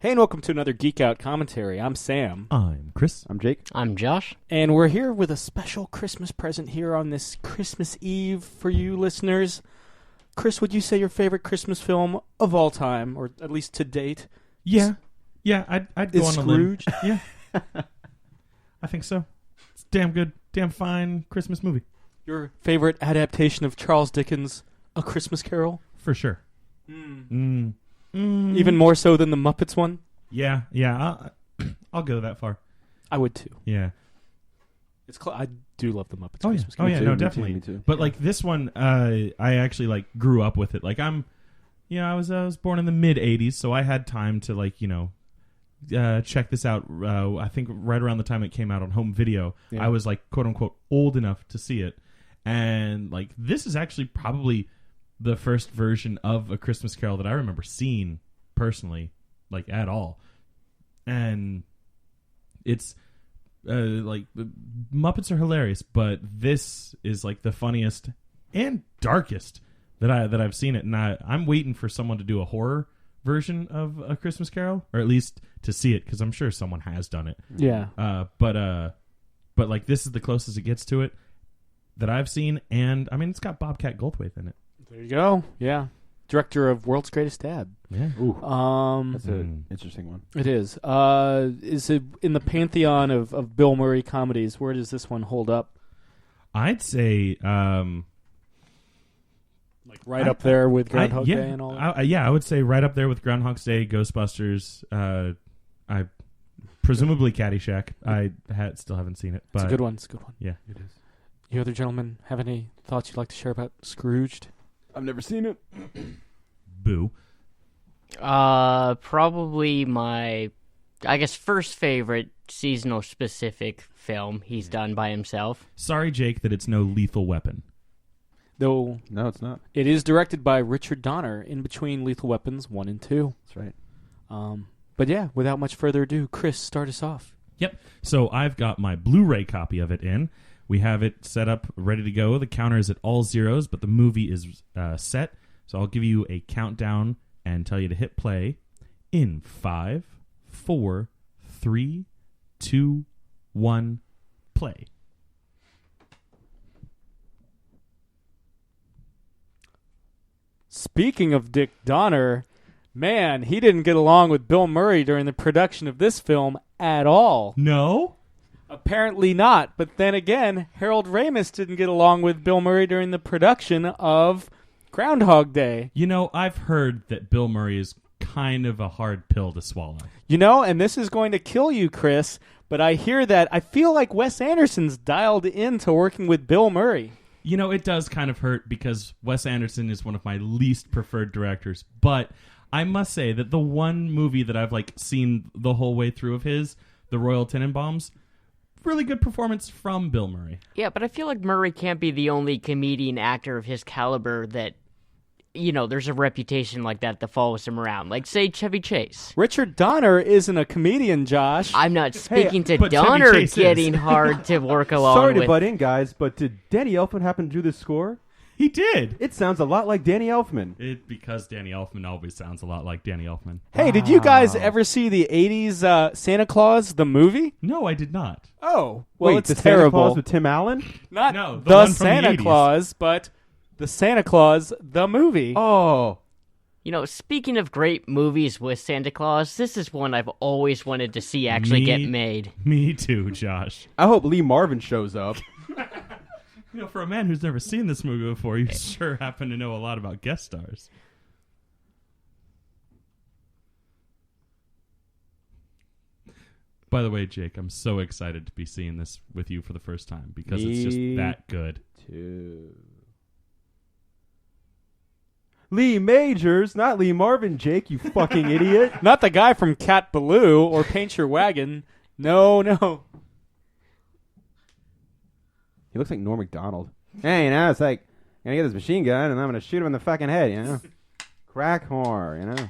Hey, and welcome to another Geek Out commentary. I'm Sam. I'm Chris. I'm Jake. I'm Josh. And we're here with a special Christmas present here on this Christmas Eve for you listeners. Chris, would you say your favorite Christmas film of all time, or at least to date? Yeah, I'd go Is on a limb. Scrooged? Yeah, I think so. It's damn good, damn fine Christmas movie. Your favorite adaptation of Charles Dickens' A Christmas Carol? For sure. Even more so than the Muppets one? Yeah, I'll go that far. I would too. Yeah. I do love the Muppets Oh yeah, Christmas Carol. oh yeah, no, definitely. Me too. But like this one, I actually like grew up with it. Like I was born in the mid '80s, so I had time to check this out. I think right around the time it came out on home video, Yeah. I was like quote unquote old enough to see it, and like this is actually probably the first version of A Christmas Carol that I remember seeing personally, like at all, and it's. Like the Muppets are hilarious, but this is like the funniest and darkest that I've seen it, and I'm waiting for someone to do a horror version of A Christmas Carol, or at least to see it, because I'm sure someone has done it. Yeah. But like this is the closest it gets to it that I've seen, and I mean it's got Bobcat Goldthwait in it. There you go. Yeah. Director of World's Greatest Dad. Yeah. Ooh, that's an interesting one. It is. Is it in the pantheon of Bill Murray comedies? Where does this one hold up? I'd say Like right up there with Groundhog Day and all that? I would say right up there with Groundhog's Day, Ghostbusters. I presumably Caddyshack. I still haven't seen it, but It's a good one. It's a good one. yeah, It is. You other gentlemen have any thoughts you'd like to share about Scrooged? I've never seen it. boo. Probably my, I guess, first favorite seasonal specific film he's done by himself. Sorry, Jake, that it's no Lethal Weapon. Though No, it's not. it is directed by Richard Donner in between Lethal Weapons 1 and 2. That's right. But yeah, without much further ado, Chris, start us off. Yep. So I've got my Blu-ray copy of it in. We have it set up, ready to go. The counter is at all zeros, but the movie is set. So I'll give you a countdown and tell you to hit play in 5, 4, 3, 2, 1, play. Speaking of Dick Donner, man, he didn't get along with Bill Murray during the production of this film at all. No? Apparently not. But then again, Harold Ramis didn't get along with Bill Murray during the production of Groundhog Day. You know, I've heard that Bill Murray is kind of a hard pill to swallow. You know, and this is going to kill you, Chris, but I hear that I feel like Wes Anderson's dialed into working with Bill Murray. You know, it does kind of hurt because Wes Anderson is one of my least preferred directors. But I must say that the one movie that I've like seen the whole way through of his, The Royal Tenenbaums, really good performance from Bill Murray. Yeah, but I feel like Murray can't be the only comedian actor of his caliber that, you know, there's a reputation like that follows him around. Like, say, Chevy Chase. Richard Donner isn't a comedian, Josh. I'm not speaking to but Chevy Donner Chase is. getting hard to work along Sorry to with. butt in, guys, but did Danny Elfman happen to do this score? He did. It sounds a lot like Danny Elfman. Because Danny Elfman always sounds a lot like Danny Elfman. Hey, did you guys ever see the 80s Santa Claus, the movie? No, I did not. Oh, well, Wait, it's the Santa terrible. Claus with Tim Allen? Not No, the the one from the Santa 80s. Claus, but the Santa Claus, the movie. Oh, You know, speaking of great movies with Santa Claus, this is one I've always wanted to see actually Me- get made. Me too, Josh. I hope Lee Marvin shows up. You know, for a man who's never seen this movie before, you sure happen to know a lot about guest stars. By the way, Jake, I'm so excited to be seeing this with you for the first time because it's just Me that good. Lee Majors, not Lee Marvin, Jake, you fucking idiot. Not the guy from Cat Ballou or Paint Your Wagon. No. He looks like Norm Macdonald. Hey, you know, it's like, I'm going to get this machine gun and I'm going to shoot him in the fucking head, you know? Crack whore, you know?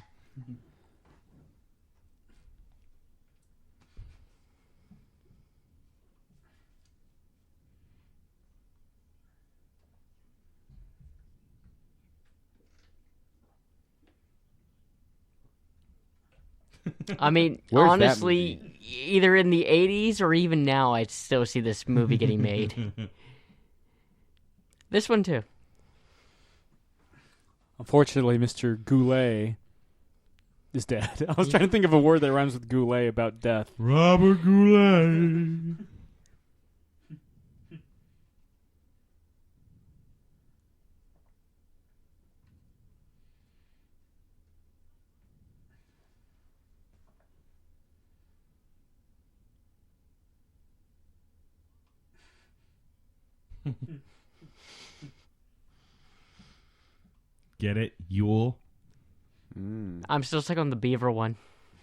I mean, Where's that honestly, movie? either in the 80s or even now, I still see this movie getting made. This one, too. Unfortunately, Mr. Goulet is dead. I was trying to think of a word that rhymes with Goulet about death. Robert Goulet. Get it? Yule. I'm still stuck on the beaver one.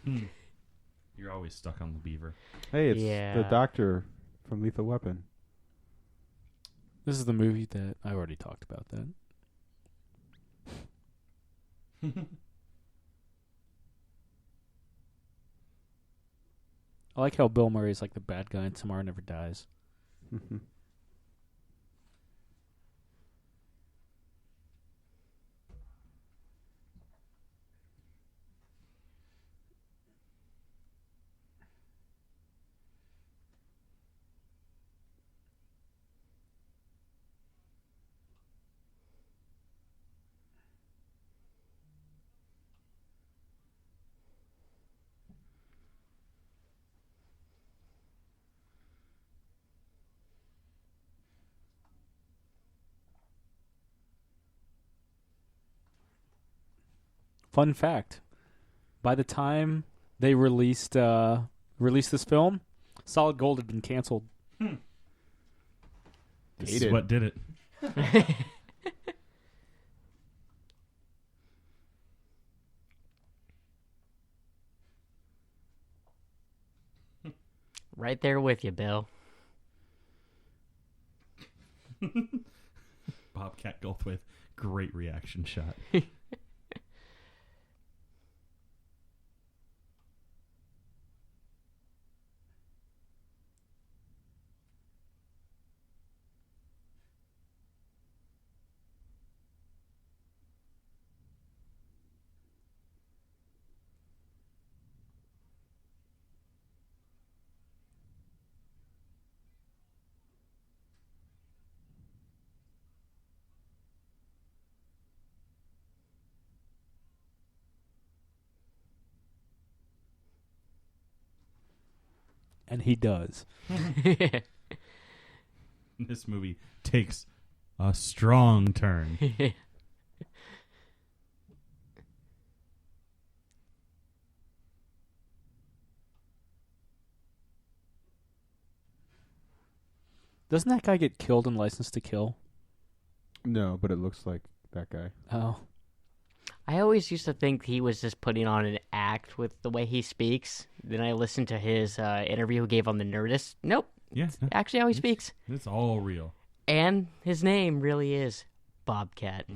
You're always stuck on the beaver. Hey, it's Yeah. the doctor from Lethal Weapon. This is the movie that I already talked about that. I like how Bill Murray is like the bad guy in Tomorrow Never Dies. Fun fact: by the time they released this film, Solid Gold had been canceled. This Dated. is what did it. Right there with you, Bill. Bobcat Goldthwait. Great reaction shot. And he does. This movie takes a strong turn. Doesn't that guy get killed in License to Kill? No, but it looks like that guy. Oh. I always used to think he was just putting on an act with the way he speaks. Then I listened to his interview he gave on the Nerdist. Nope. Yeah, no, Actually how he speaks. it's all real. And his name really is Bobcat.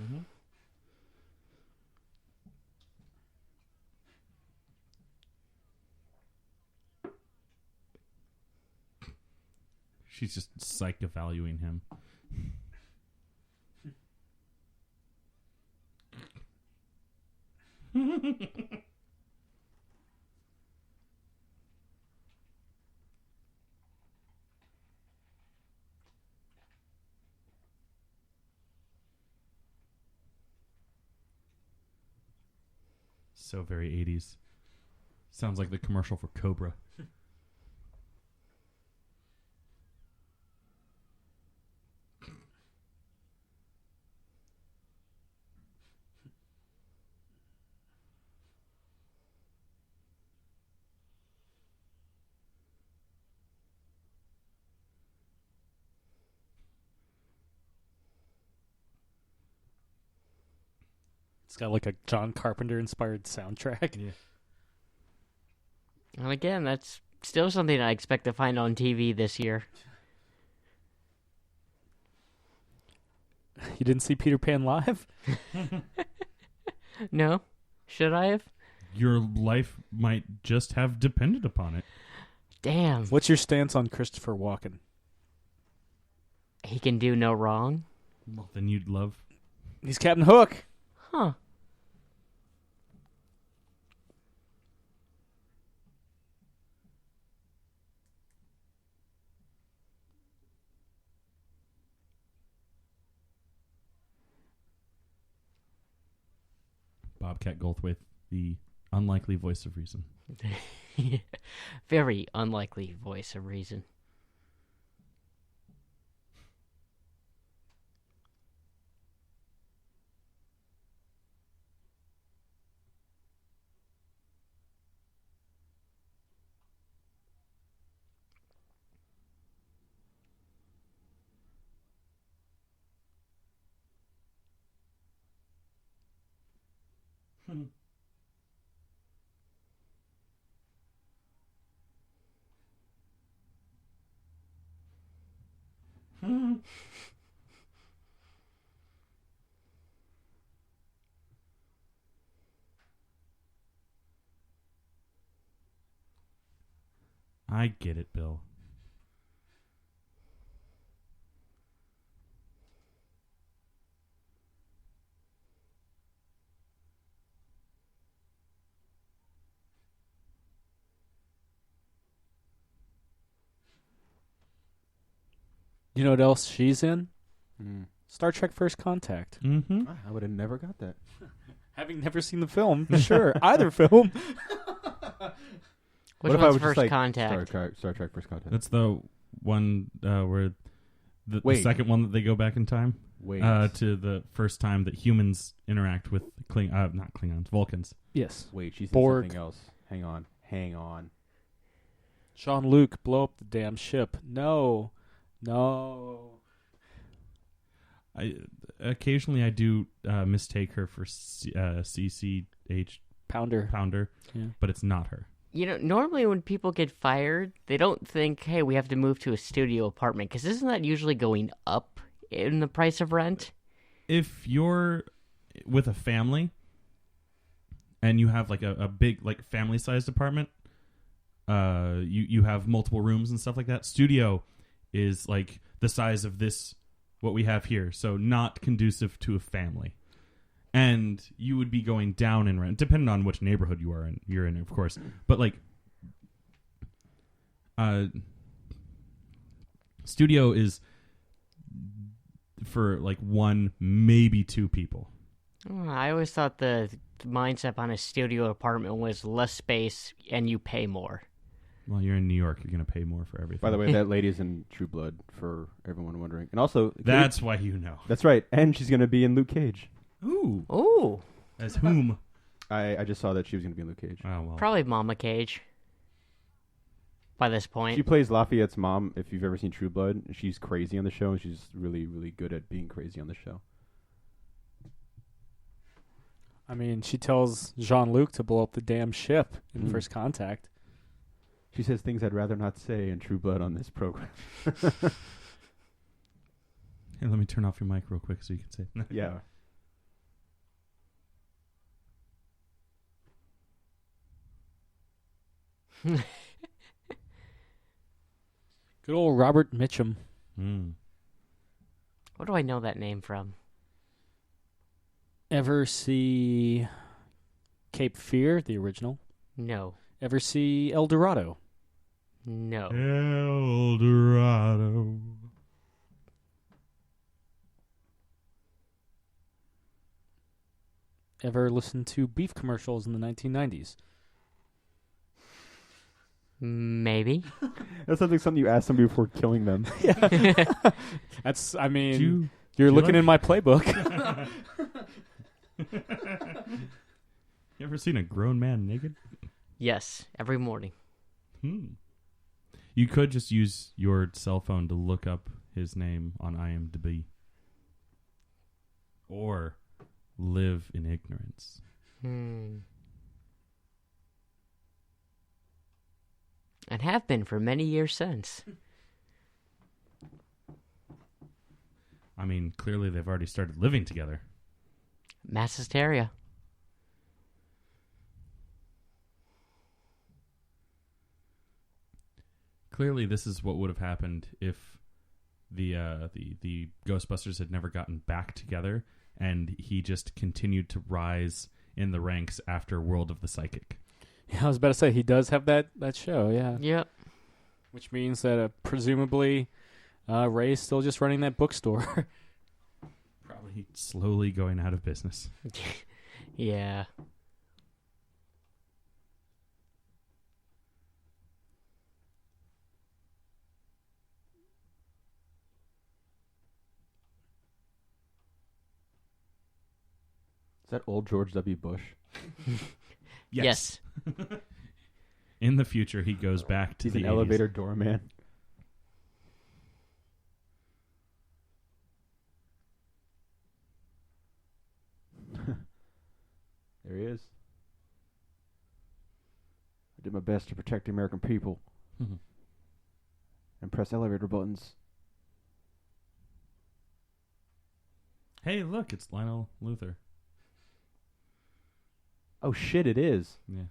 She's just psych-evaluating him. So very 80s. Sounds like the commercial for Cobra. It's got like a John Carpenter inspired soundtrack. Yeah. And again, that's still something I expect to find on TV this year. You didn't see Peter Pan live? No? Should I have? Your life might just have depended upon it. Damn. What's your stance on Christopher Walken? He can do no wrong? Well, then you'd love. He's Captain Hook. Huh. Bobcat Goldthwait, the unlikely voice of reason. Very unlikely voice of reason. I get it, Bill. You know what else she's in? Mm. Star Trek First Contact. Mm-hmm. I would have never got that. Having never seen the film, sure, either film. Which What if I one's was just First like Contact? Star Trek First Contact. That's the one where the Wait. second one that they go back in time Wait. to the first time that humans interact with not Klingons, Vulcans. Yes. Wait, she's in Borg. something else. Hang on. Jean-Luc, blow up the damn ship. No. Occasionally I do mistake her for CCH Pounder. Yeah. but it's not her. You know, normally when people get fired, they don't think, hey, we have to move to a studio apartment, because isn't that usually going up in the price of rent? If you're with a family and you have like a big like family-sized apartment, you have multiple rooms and stuff like that. Studio is like the size of this, what we have here, so not conducive to a family. And you would be going down in rent, depending on which neighborhood you're in, of course. But like, studio is for like one, maybe two people. Oh, I always thought the mindset on a studio apartment was less space and you pay more. Well, you're in New York, you're going to pay more for everything. By the way, that lady's in True Blood, for everyone wondering. And also... That's why you know. That's right. And she's going to be in Luke Cage. Ooh. Ooh, As whom? I just saw that she was going to be in Luke Cage. Oh, well. probably Mama Cage by this point. She plays Lafayette's mom, if you've ever seen True Blood. She's crazy on the show, and she's really, really good at being crazy on the show. I mean, she tells Jean-Luc to blow up the damn ship in Mm. First Contact. She says things I'd rather not say in True Blood on this program. Here, let me turn off your mic real quick so you can say it. Yeah. Good old Robert Mitchum. Mm. What do I know that name from? Ever see Cape Fear, the original? No. Ever see El Dorado? No. El Dorado. Ever listen to beef commercials in the 1990s? Maybe. That sounds like something you ask somebody before killing them. That's, I mean, You you're you looking like- in my playbook. You ever seen a grown man naked? Yes, every morning. You could just use your cell phone to look up his name on IMDb. Or live in ignorance. And have been for many years since. I mean, clearly they've already started living together. Mass hysteria. Clearly, this is what would have happened if the Ghostbusters had never gotten back together, and he just continued to rise in the ranks after World of the Psychic. Yeah, I was about to say, he does have that show, yeah. Yep. Which means that presumably Ray's still just running that bookstore. Probably slowly going out of business. Yeah. Is that old George W. Bush? Yes. In the future, he goes back to He's the an 80s. elevator doorman. There he is. I did my best to protect the American people and press elevator buttons. Hey, look, it's Lionel Luthor. Oh shit, it is. Yeah.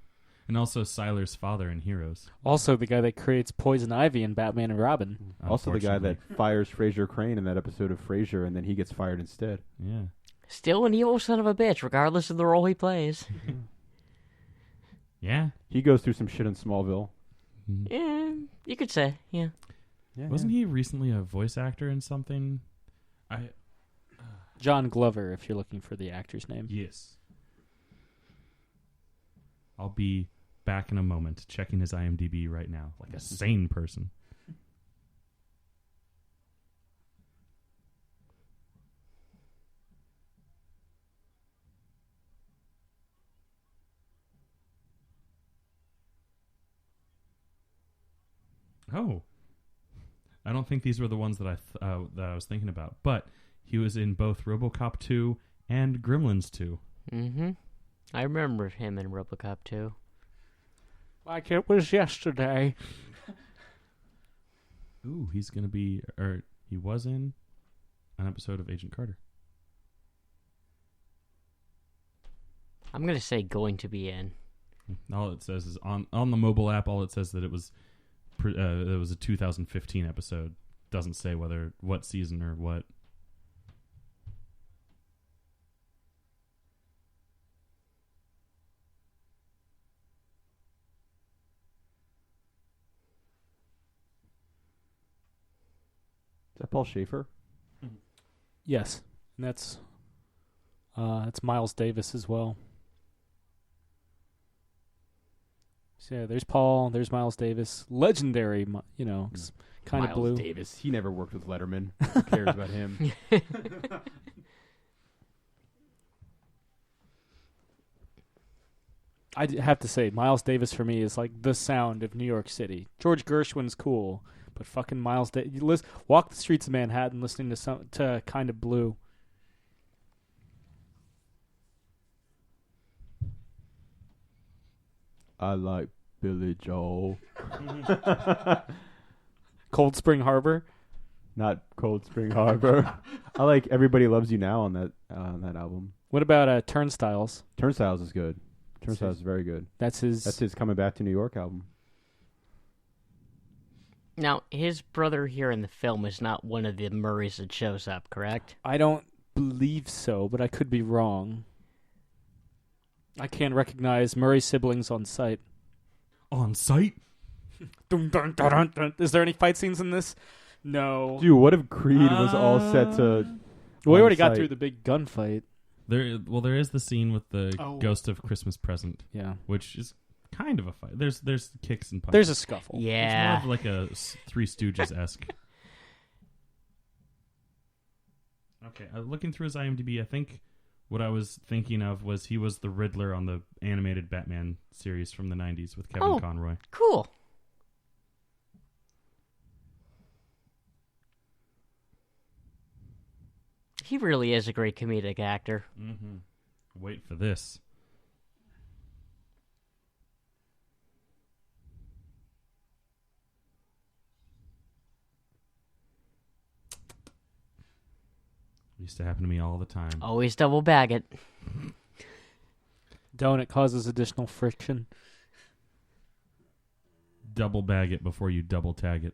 And also Sylar's father in Heroes. Also, the guy that creates Poison Ivy in Batman and Robin. Also the guy that Unfortunately. fires Fraser Crane in that episode of Frasier, and then he gets fired instead. Yeah. Still an evil son of a bitch, regardless of the role he plays. Yeah. He goes through some shit in Smallville. Yeah, you could say, yeah. Yeah, Wasn't he recently a voice actor in something? John Glover, if you're looking for the actor's name. Yes. I'll be back in a moment, checking his IMDb right now, like a sane person. Oh. I don't think these were the ones that I was thinking about, but he was in both RoboCop 2 and Gremlins 2. Mm-hmm. I remember him in RoboCop 2. Like it was yesterday. Ooh, he's going to be, or he was in an episode of Agent Carter. I'm going to say going to be in. All it says is on the mobile app. All it says that it was a 2015 episode. Doesn't say what season or what. Is that Paul Schaefer? Yes, and that's it's Miles Davis as well. So yeah, there's Paul, there's Miles Davis, legendary, kind of Miles blue. Davis. He never worked with Letterman. Who cares about him? Have to say, Miles Davis for me is like the sound of New York City. George Gershwin's cool, but fucking Miles Davis. Walk the streets of Manhattan listening to Kind of Blue. I like Billy Joel. Cold Spring Harbor. Not Cold Spring Harbor. I like Everybody Loves You Now on that album. What about Turnstiles? Turnstiles is good. Turnstiles is very good. That's his Coming Back to New York album. Now, his brother here in the film is not one of the Murrays that shows up, correct? I don't believe so, but I could be wrong. I can't recognize Murray's siblings on sight. On site? Dun, dun, dun, dun, dun. Is there any fight scenes in this? No. Dude, what if Creed was all set to... We already got on through site? the big gunfight. There is the scene with the Oh. Ghost of Christmas Present, Yeah. which is kind of a fight. There's kicks and punches. There's a scuffle. Yeah. It's more of like a Three Stooges-esque. Okay, looking through his IMDb, I think what I was thinking of was he was the Riddler on the animated Batman series from the 90s with Kevin Oh. Conroy. Cool. He really is a great comedic actor. Mm-hmm. Wait for this. Used to happen to me all the time. Always double bag it. Don't, it causes additional friction. Double bag it before you double tag it.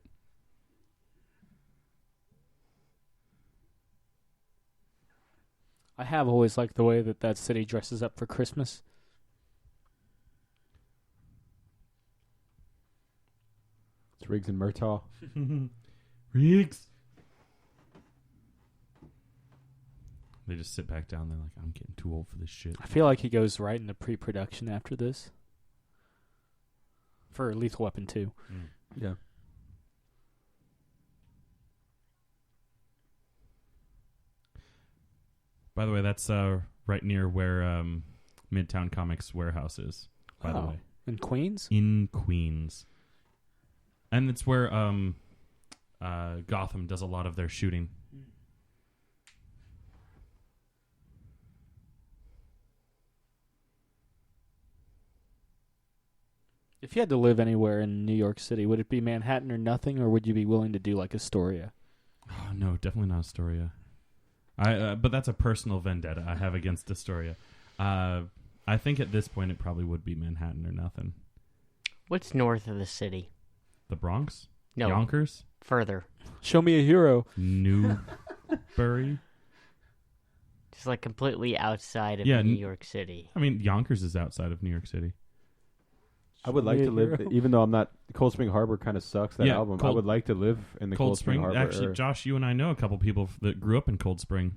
I have always liked the way that city dresses up for Christmas. It's Riggs and Murtaugh. Riggs. They just sit back down. They're like, I'm getting too old for this shit. I feel like he goes right into pre-production after this. For Lethal Weapon 2. Yeah. By the way, that's right near where Midtown Comics warehouse is. By the way, In Queens? in Queens, and it's where Gotham does a lot of their shooting. If you had to live anywhere in New York City, would it be Manhattan or nothing, or would you be willing to do like Astoria? Oh no, definitely not Astoria. But that's a personal vendetta I have against Astoria. I think at this point it probably would be Manhattan or nothing. What's north of the city? The Bronx? No, Yonkers? further. Show me a hero. Newbury? Just like completely outside of Yeah, New York City. I mean, Yonkers is outside of New York City. I would like to live, even though I'm not. Cold Spring Harbor kind of sucks. That album. I would like to live in the Cold Spring Harbor. Actually, area. Josh, you and I know a couple people that grew up in Cold Spring.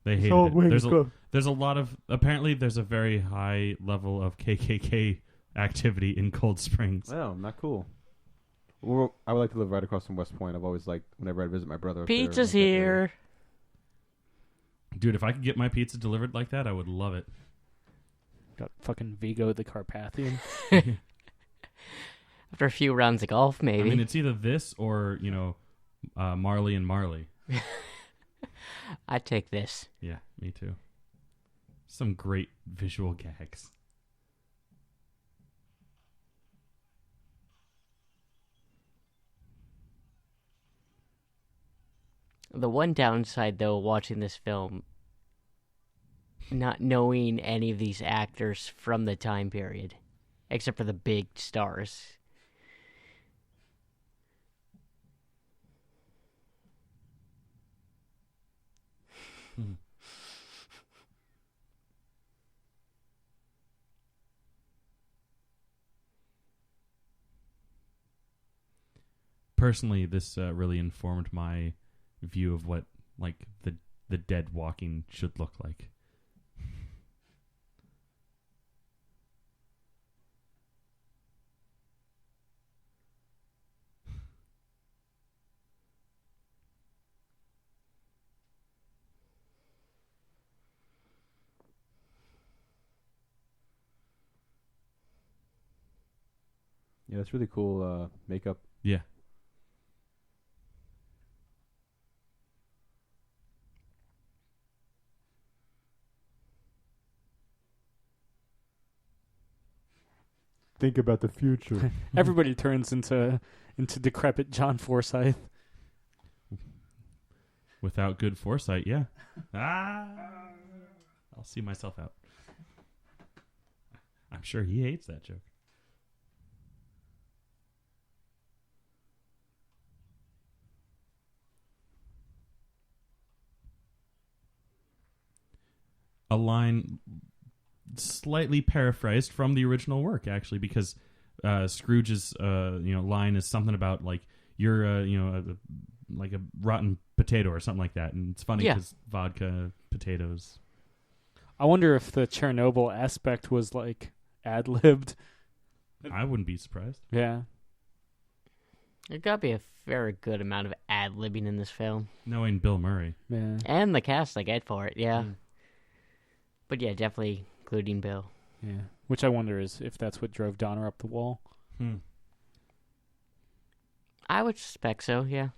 They hated it. There's a lot of apparently there's a very high level of KKK activity in Cold Springs. Oh, not cool. Well, I would like to live right across from West Point. I've always liked whenever I visit my brother. Up there, Pizza's like that area. here. Dude, if I could get my pizza delivered like that, I would love it. Got fucking Vigo the Carpathian. After a few rounds of golf, maybe. I mean, it's either this or Marley and Marley. I'd take this. Yeah, me too. Some great visual gags. The one downside, though, watching this film, not knowing any of these actors from the time period, except for the big stars. Personally, this really informed my view of what like the dead walking should look like. Yeah, that's really cool makeup. Yeah. Think about the future. Everybody turns into decrepit John Forsythe. Without good foresight, yeah. I'll see myself out. I'm sure he hates that joke. A line slightly paraphrased from the original work, actually, because Scrooge's line is something about like you're like a rotten potato or something like that, and it's funny because vodka, potatoes. I wonder if the Chernobyl aspect was like ad-libbed. I wouldn't be surprised. Yeah. There got to be a very good amount of ad-libbing in this film. Knowing Bill Murray. Yeah. And the cast I get for it, yeah. But yeah, definitely including Bill. Yeah. Which I wonder is if that's what drove Donner up the wall. I would suspect so, yeah.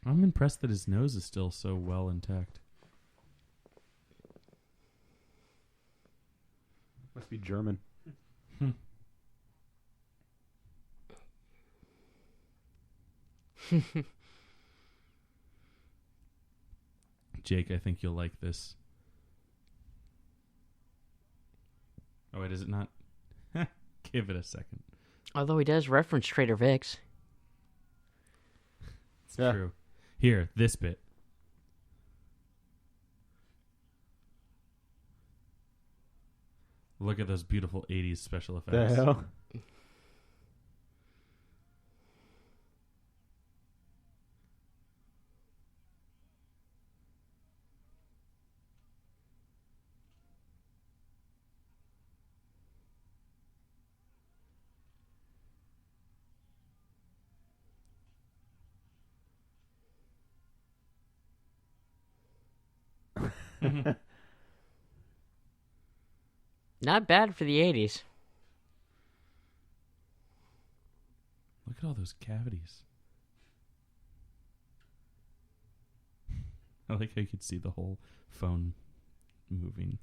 I'm impressed that his nose is still so well intact. Must be German. Jake, I think you'll like this. Oh, wait, is it not? Give it a second. Although he does reference Trader Vic's. It's true. Here, this bit. Look at those beautiful 80s special effects. The hell? Not bad for the 80s. Look at all those cavities. I like how you could see the whole phone moving.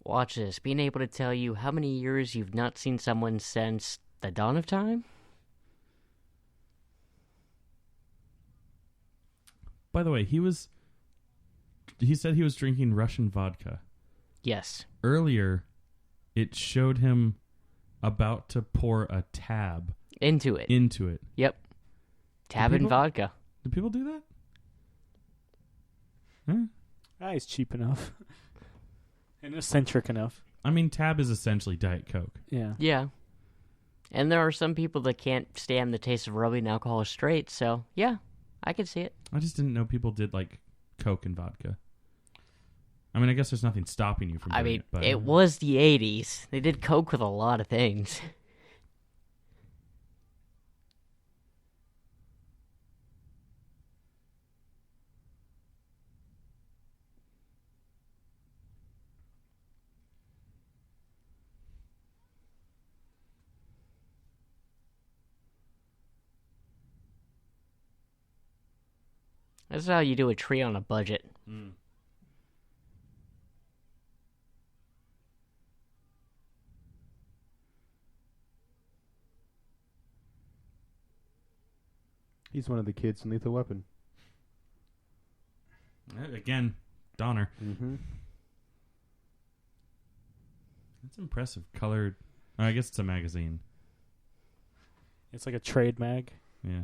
Watch this. Being able to tell you how many years you've not seen someone since the dawn of time? By the way, he said he was drinking Russian vodka. Yes. Earlier, it showed him about to pour a tab Into it. into it. Yep. Tab and people- vodka. Do people do that? Huh? He's cheap enough. And eccentric enough. I mean, tab is essentially Diet Coke. Yeah. Yeah. And there are some people that can't stand the taste of rubbing alcohol straight, so yeah, I can see it. I just didn't know people did like Coke and vodka. I mean, I guess there's nothing stopping you from doing I mean, it. But it was the 80s. They did Coke with a lot of things. That's how you do a tree on a budget. He's one of the kids in Lethal Weapon. Again, Donner. Mm-hmm. That's impressive. Colored. I guess it's a magazine. It's like a trade mag. Yeah.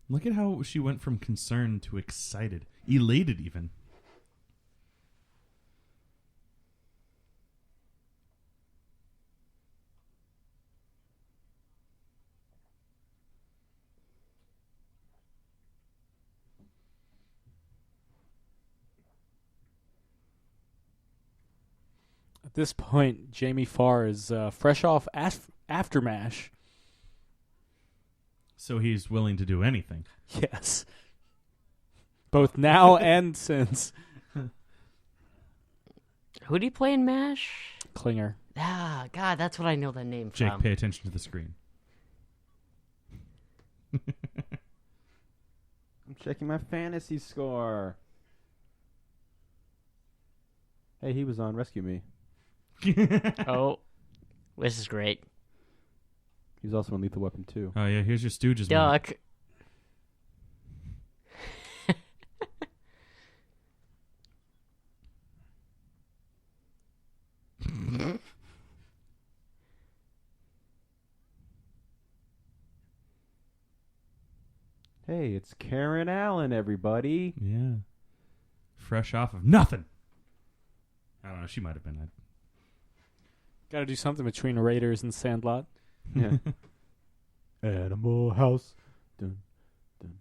Look at how she went from concerned to excited. Elated, even. At this point, Jamie Farr is fresh off Aftermash. So he's willing to do anything. Yes. Both now and since. Who do you play in MASH? Klinger. Ah, God, that's what I know that name Jake, from. pay attention to the screen. I'm checking my fantasy score. Hey, he was on Rescue Me. Oh, this is great. He was also in Lethal Weapon 2. Oh, yeah, here's your Stooges. Duck. Hey, it's Karen Allen, everybody. Yeah. Fresh off of nothing. I don't know. She might have been. Got to do something between Raiders and Sandlot. Yeah. Animal House. Dun, dun.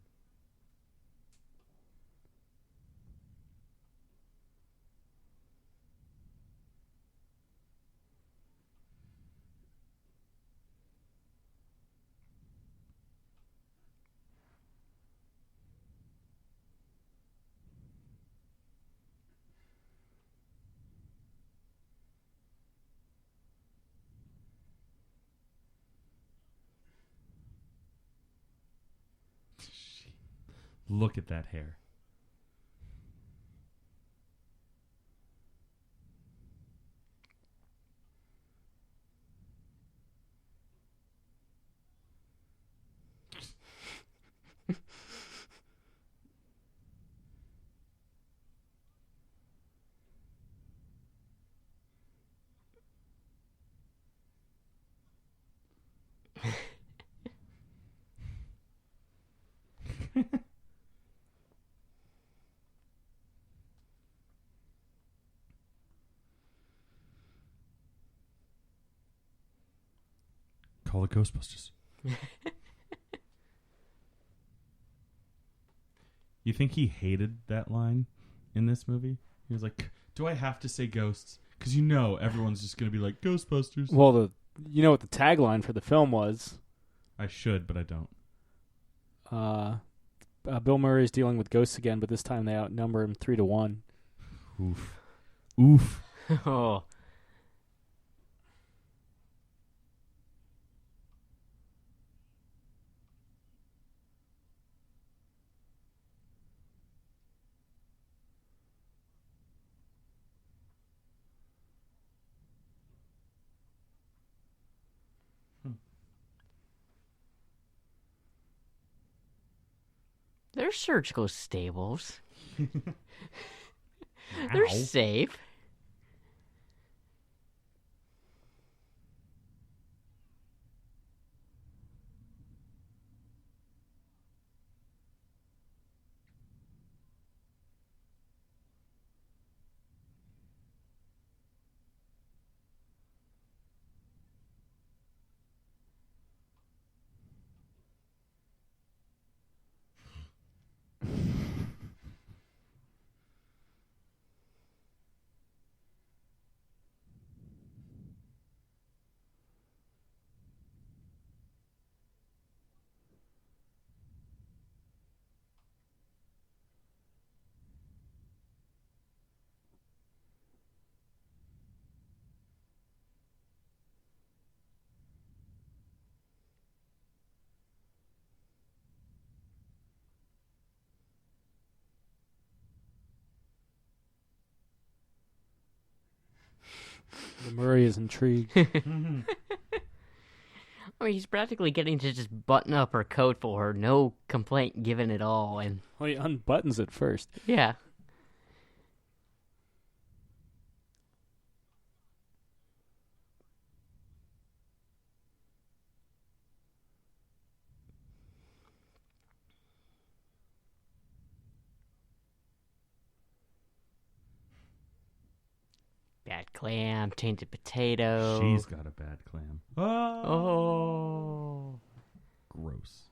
Look at that hair. Call it Ghostbusters. You think he hated that line in this movie? He was like, do I have to say ghosts? Because everyone's just going to be like, Ghostbusters. Well, you know what the tagline for the film was? I should, but I don't. Bill Murray is dealing with ghosts again, but this time they outnumber him 3-1. Oof. Oof. Oh. They're surgical stables. They're Ow. safe. The Murray is intrigued. I mean, he's practically getting to just button up her coat for her. No complaint given at all. And Well, he unbuttons it first. yeah. Bad clam, tainted potato. She's got a bad clam. Oh. Gross.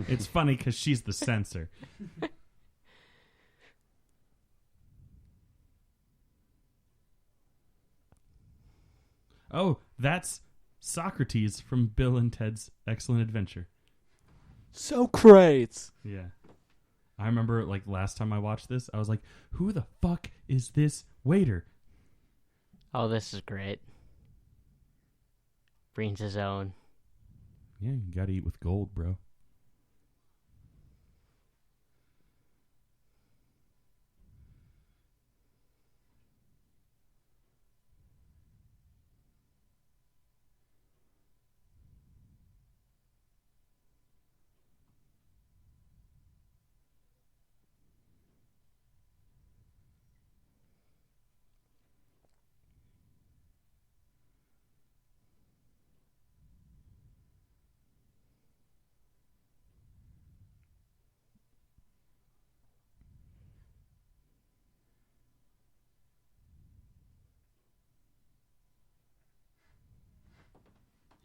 It's funny because she's the censor. Oh, that's Socrates from Bill and Ted's Excellent Adventure. So great. Yeah. I remember, last time I watched this, I was like, who the fuck is this waiter? Oh, this is great. Brings his own. Yeah, you gotta eat with gold, bro.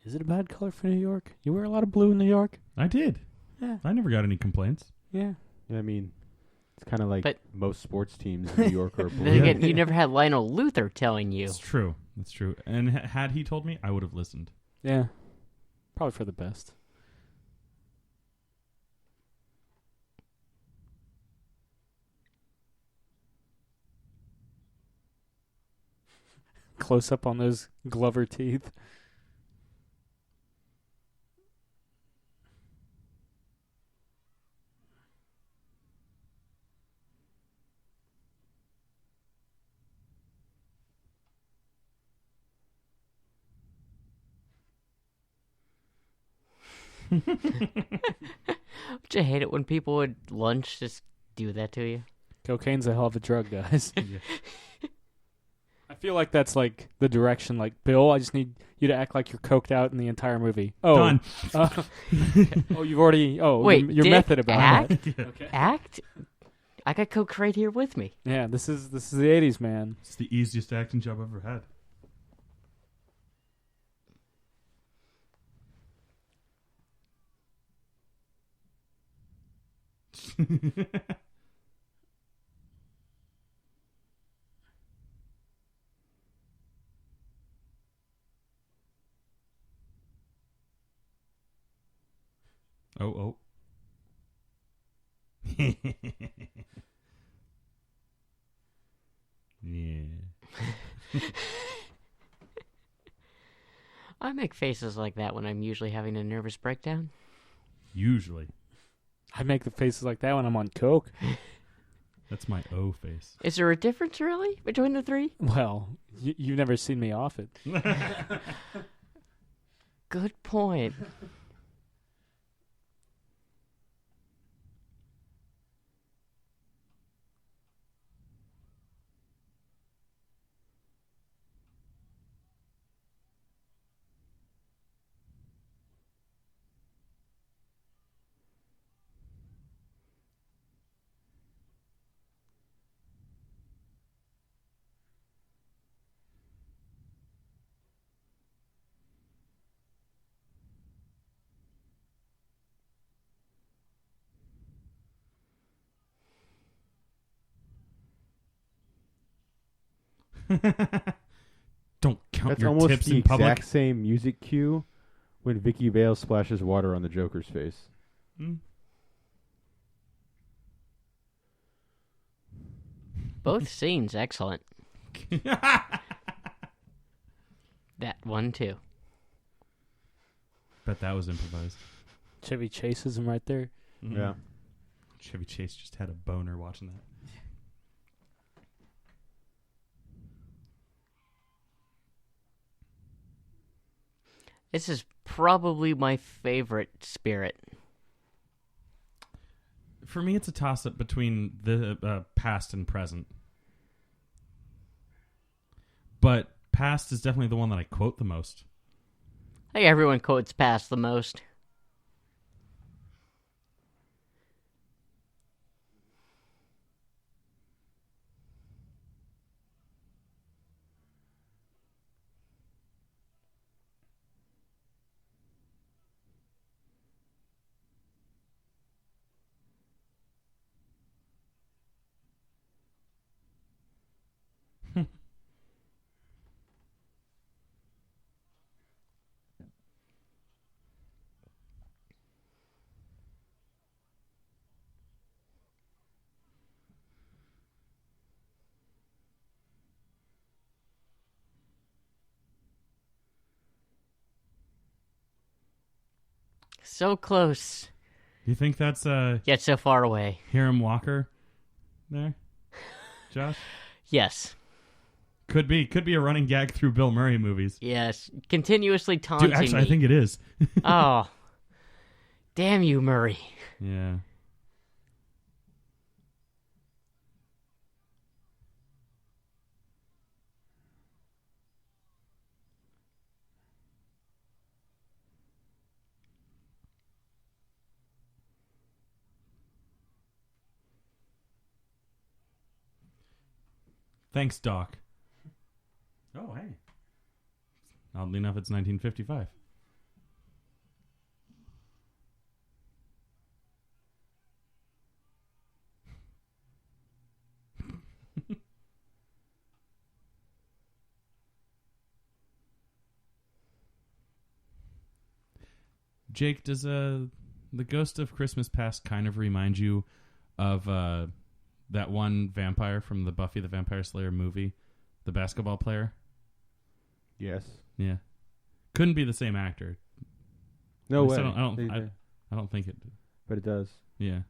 Is it a bad color for New York? You wear a lot of blue in New York? I did. Yeah. I never got any complaints. Yeah. Yeah, I mean, it's kind of like But- most sports teams in New York are Then blue. again, you never had Lionel Luther telling you. It's true. That's true. And had he told me, I would have listened. Yeah. Probably for the best. close up on those Glover teeth. Don't you hate it when people at lunch just do that to you? Cocaine's a hell of a drug, guys. Yeah. I feel like that's like the direction. Like, Bill, I just need you to act like you're coked out in the entire movie. Oh, Done. Oh, you've already. Oh, Wait, your Dick, method about act? that. Yeah. Okay. Act? I got Coke right here with me. Yeah, this is the '80s, man. It's the easiest acting job I've ever had. Oh. Yeah. I make faces like that when I'm usually having a nervous breakdown. Usually. I make the faces like that when I'm on coke. That's my O face. Is there a difference, really, between the three? Well, you've never seen me off it. Good point. Don't count That's your almost tips the in public. exact same music cue when Vicky Vale splashes water on the Joker's face. Mm. Both scenes excellent. That one, too. Bet that was improvised. Chevy chases him right there. Mhm. Yeah. Chevy Chase just had a boner watching that. This is probably my favorite Spirit. For me, it's a toss-up between the past and present. But past is definitely the one that I quote the most. I think everyone quotes past the most. So close, You think that's yet so far away. Hiram Walker there, Josh? Yes. Could be a running gag through Bill Murray movies. Yes. Continuously taunting Dude, actually, me. I think it is. Oh. Damn you, Murray. Yeah. Thanks, Doc. Oh, hey. Oddly enough, it's 1955. Jake, does the Ghost of Christmas Past kind of remind you of that one vampire from the Buffy the Vampire Slayer movie, the basketball player? Yes. Yeah. Couldn't be the same actor. No At way. least I don't think it. But it does. Yeah.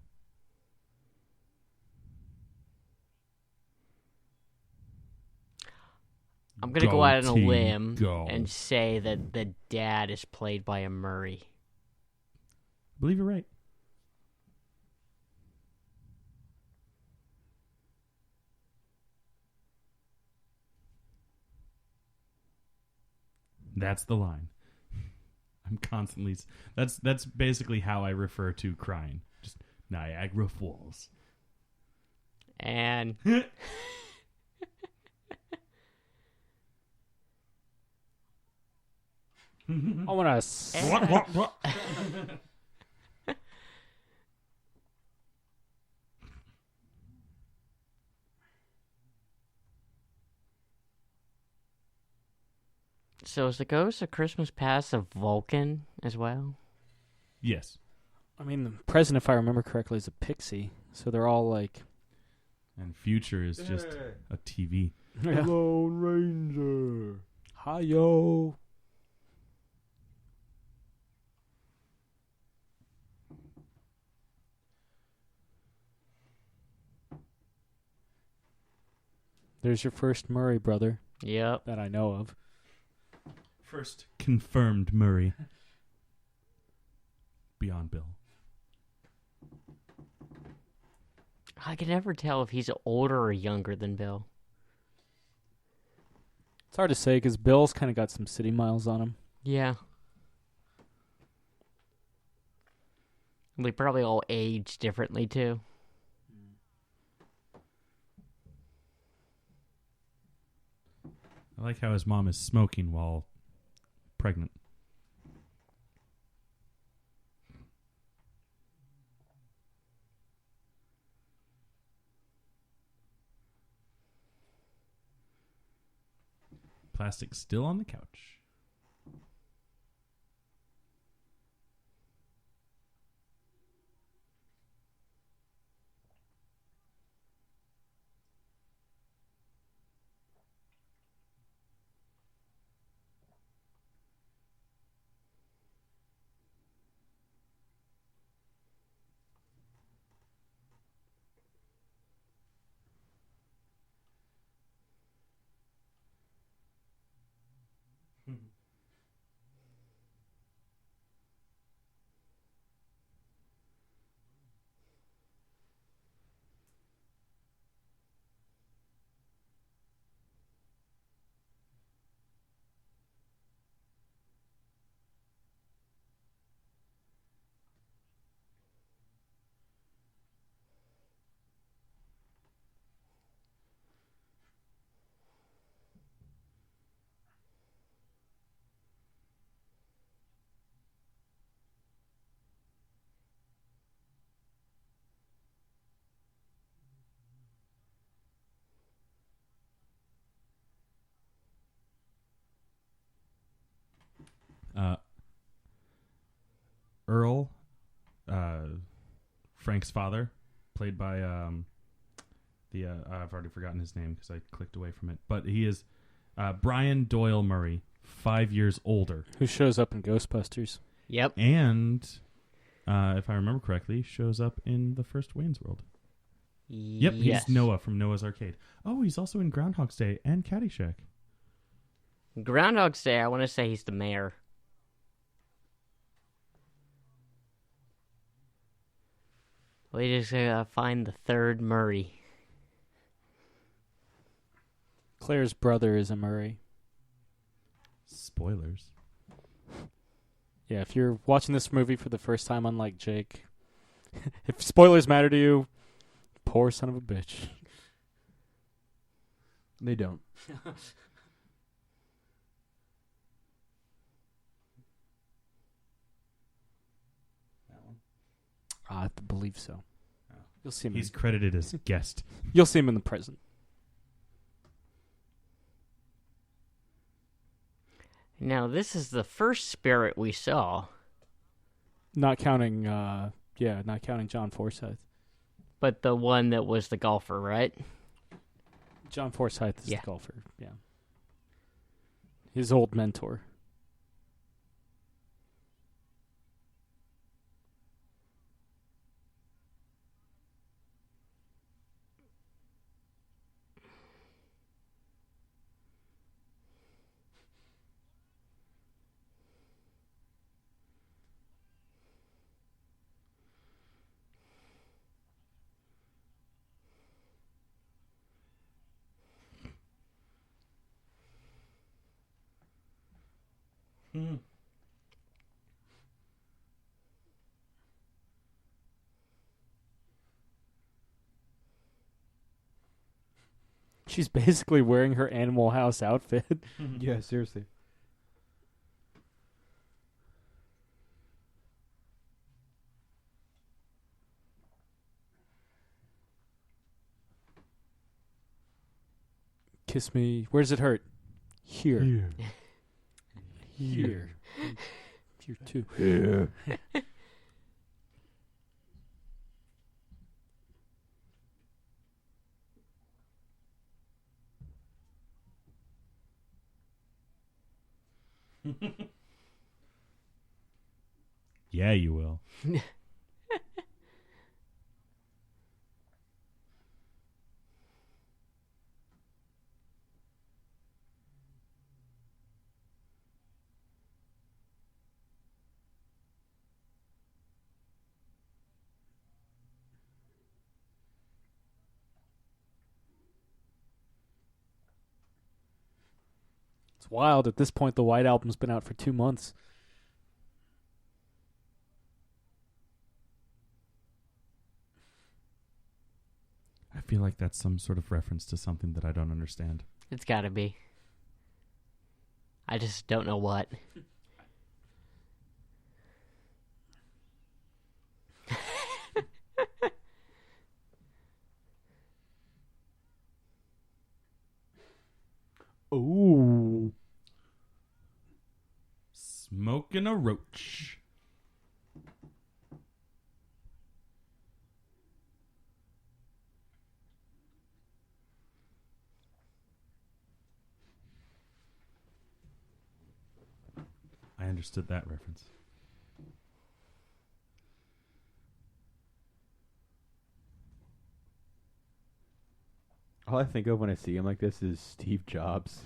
I'm going to go out on a Go limb team, go. and say that the dad is played by a Murray. I believe you're right. That's the line. I'm constantly. That's basically how I refer to crying. Just Niagara Falls. And I want to. What? so is the Ghost of Christmas Past a Vulcan as well? Yes. I mean, the present, if I remember correctly, is a pixie. So they're all like. And future is just a TV. Yeah. Lone Ranger. Hi-yo. There's your first Murray brother Yep. that I know of. First confirmed Murray. Beyond Bill. I can never tell if he's older or younger than Bill. It's hard to say because Bill's kind of got some city miles on him. Yeah. They probably all age differently, too. I like how his mom is smoking while pregnant. Plastic still on the couch. Earl, Frank's father, played by I've already forgotten his name because I clicked away from it, but he is Brian Doyle Murray, 5 years older, Who shows up in Ghostbusters? Yep. and if I remember correctly, shows up in the first Wayne's World. Yep, Yes. he's Noah from Noah's Arcade. Oh, he's also in Groundhog's Day and Caddyshack. Groundhog's Day, I want to say he's the mayor. We just gotta find the third Murray. Claire's brother is a Murray. Spoilers. Yeah, if you're watching this movie for the first time, unlike Jake, if spoilers matter to you, poor son of a bitch. They don't. I believe so. Oh. You'll see him. He's credited as guest. You'll see him in the present. Now, this is the first spirit we saw, Not counting, not counting John Forsythe. but the one that was the golfer, right? John Forsythe is Yeah. the golfer. Yeah. His old mentor. She's basically wearing her Animal House outfit. Yeah, seriously. Kiss me. Where does it hurt? Here. Here. Here too. Yeah. Yeah, you will. It's wild. At this point, the White Album's been out for 2 months. I feel like that's some sort of reference to something that I don't understand. It's gotta be. I just don't know what. Ooh. Smoking a roach. I understood that reference. All I think of when I see him like this is Steve Jobs.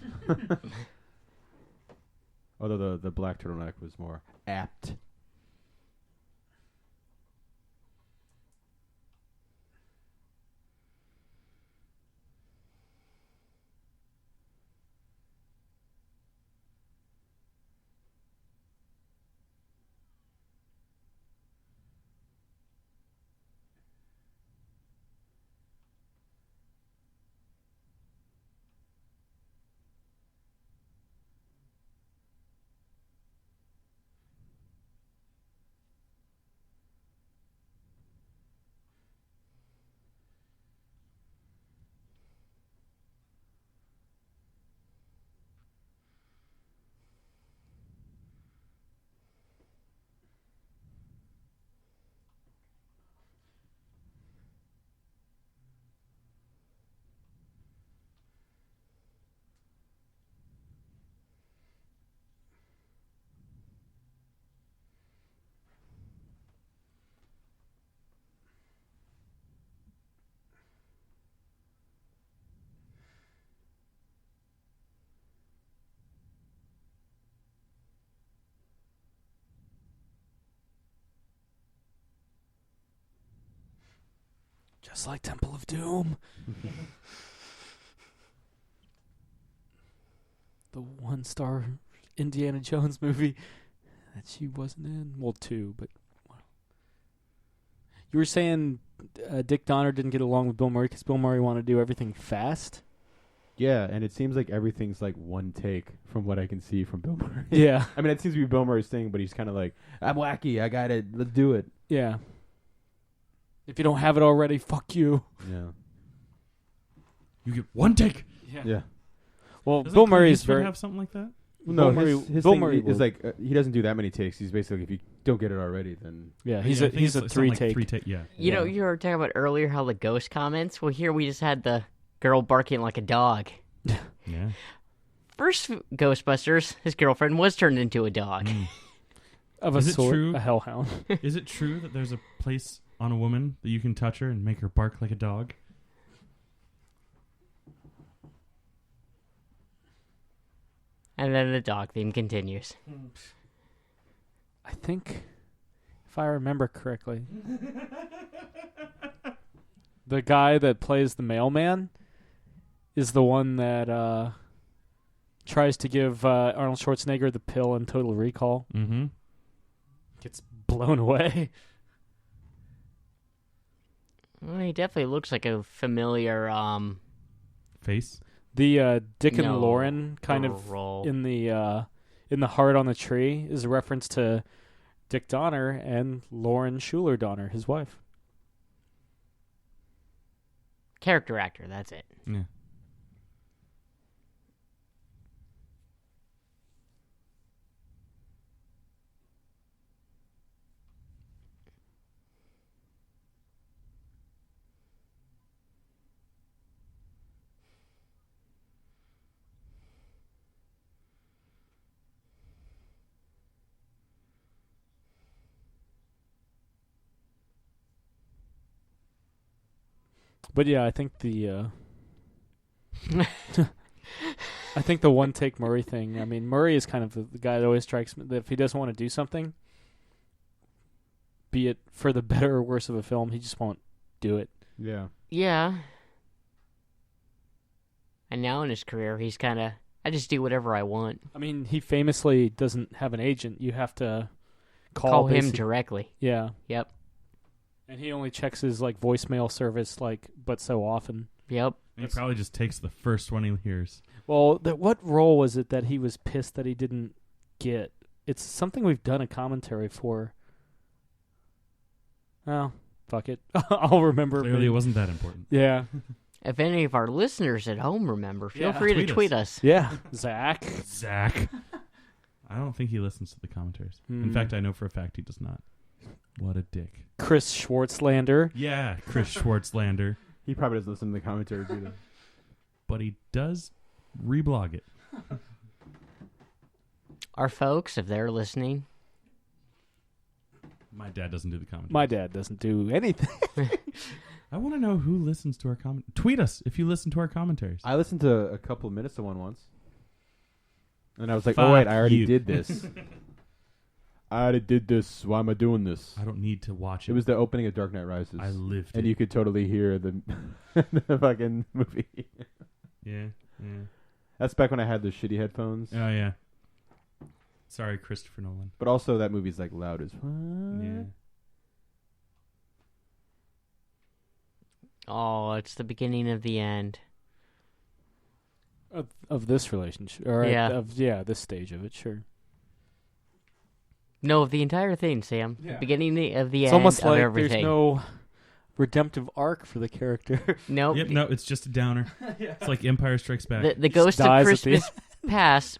Although the black turtleneck was more apt. Just like Temple of Doom. The 1-star Indiana Jones movie that she wasn't in. Well, 2, but... You were saying Dick Donner didn't get along with Bill Murray because Bill Murray wanted to do everything fast? Yeah, and it seems like everything's like one take from what I can see from Bill Murray. Yeah. I mean, it seems to be Bill Murray's thing, but he's kind of like, I'm wacky, I got it, let's do it. Yeah. If you don't have it already, fuck you. Yeah. You get one take. Yeah. Well, Doesn't Bill Clint Murray is Eastwood very... have something like that? No, Bill his Bill thing Murray is will- like, he doesn't do that many takes. He's basically, if you don't get it already, then... Yeah, he's I a think he's a it's something like 3-take. 3 take. Yeah. You know, you were talking about earlier how the ghost comments. Well, here we just had the girl barking like a dog. Yeah. first Ghostbusters, his girlfriend was turned into a dog. Of a Is it sort, true? a hellhound. Is it true that there's a place on a woman that you can touch her and make her bark like a dog? And then the dog theme continues. I think, if I remember correctly, the guy that plays the mailman is the one that tries to give Arnold Schwarzenegger the pill in Total Recall. Mm-hmm. Gets blown away. Well, he definitely looks like a familiar Face? The Dick and No, Lauren kind of role. in the Heart on the Tree is a reference to Dick Donner and Lauren Schuler Donner, his wife. Character actor, that's it. Yeah. But yeah, I think the I think the one take Murray thing. I mean, Murray is kind of the guy that always strikes me that if he doesn't want to do something, be it for the better or worse of a film, he just won't do it. Yeah. Yeah. And now in his career, he's kind of, I just do whatever I want. I mean, he famously doesn't have an agent. You have to Call him basic- directly. Yeah. Yep. And he only checks his like voicemail service but so often. Yep. He probably just takes the first one he hears. Well, what role was it that he was pissed that he didn't get? It's something we've done a commentary for. Oh, fuck it. I'll remember. Clearly, it wasn't that important. Yeah. If any of our listeners at home remember, feel Yeah. free to Tweet tweet us. Yeah. Zach. Zach. I don't think he listens to the commentaries. In Hmm. fact, I know for a fact he does not. What a dick. Chris Schwartzlander. Yeah, Chris Schwartzlander. He probably doesn't listen to the commentaries either. But he does reblog it. Our folks, if they're listening, My dad doesn't do the commentaries. My dad doesn't do anything. I want to know who listens to our comment. Tweet us if you listen to our commentaries. I listened to a couple of minutes of one once. And I was like, Fuck oh, wait, I already you. did this. I already did this. Why am I doing this? I don't need to watch it. It was the opening of Dark Knight Rises. I lived and it. you could totally hear the, the fucking movie. Yeah, yeah. That's back when I had those shitty headphones. Oh, yeah. Sorry, Christopher Nolan. But also that movie's like loud as fuck. Yeah. oh, it's the beginning of the end. Of this relationship. Or Yeah. this stage of it, sure. No, of the entire thing, Sam. Yeah. The beginning of the It's end almost of like everything. there's no redemptive arc for the character. Nope. Yep, no, it's just a downer. It's like Empire Strikes Back. The ghost of dies at the Christmas past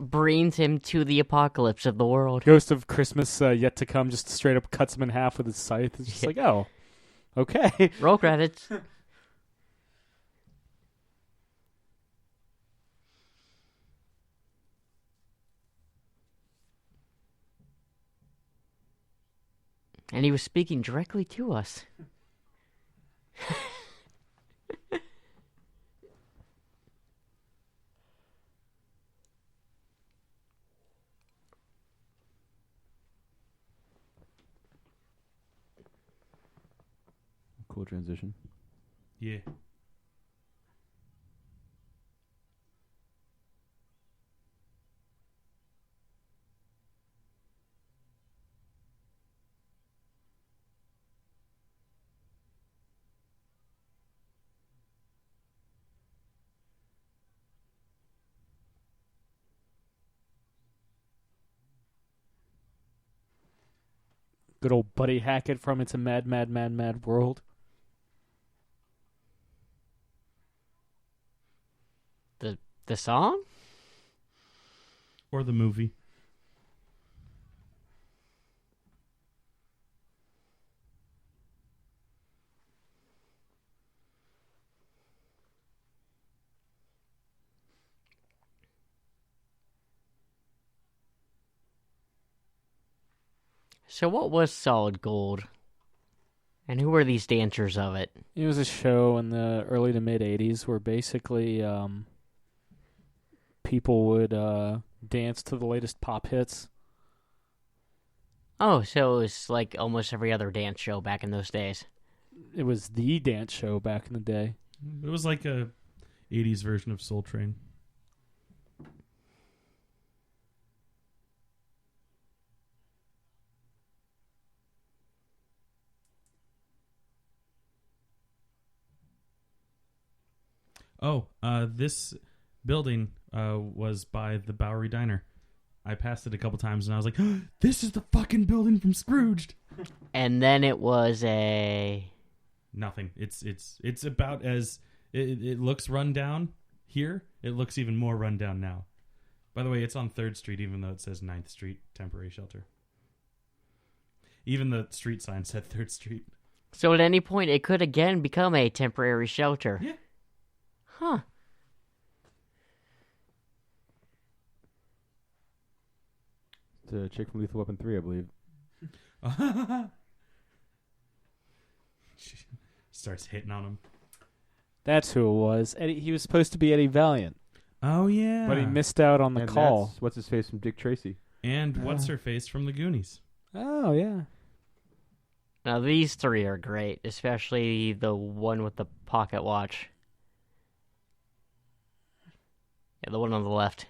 brings him to the apocalypse of the world. Ghost of Christmas Yet to Come just straight up cuts him in half with his scythe. It's just like, oh, okay. Roll credits. And he was speaking directly to us. Cool transition. Yeah. Good old Buddy Hackett from It's a Mad, Mad, Mad, Mad World. The song? Or the movie. So what was Solid Gold? And who were these dancers of it? It was a show in the early to mid 80s where basically people would dance to the latest pop hits. Oh, so it was like almost every other dance show back in those days. It was the dance show back in the day. It was like a 80s version of Soul Train. Oh, this building was by the Bowery Diner. I passed it a couple times and I was like, this is the fucking building from Scrooged. And then it was a... Nothing. It's about as it looks run down here. It looks even more run down now. By the way, it's on 3rd Street, even though it says 9th Street Temporary Shelter. Even the street sign said 3rd Street. So at any point, it could again become a temporary shelter. Yeah. Huh. It's a chick from Lethal Weapon 3, I believe. She starts hitting on him. That's who it was. Eddie, he was supposed to be Eddie Valiant, Oh, yeah. but he missed out on the And call. that's what's his face from Dick Tracy. And what's her face from the Goonies? Oh, yeah. Now these three are great, especially the one with the pocket watch. Yeah, the one on the left.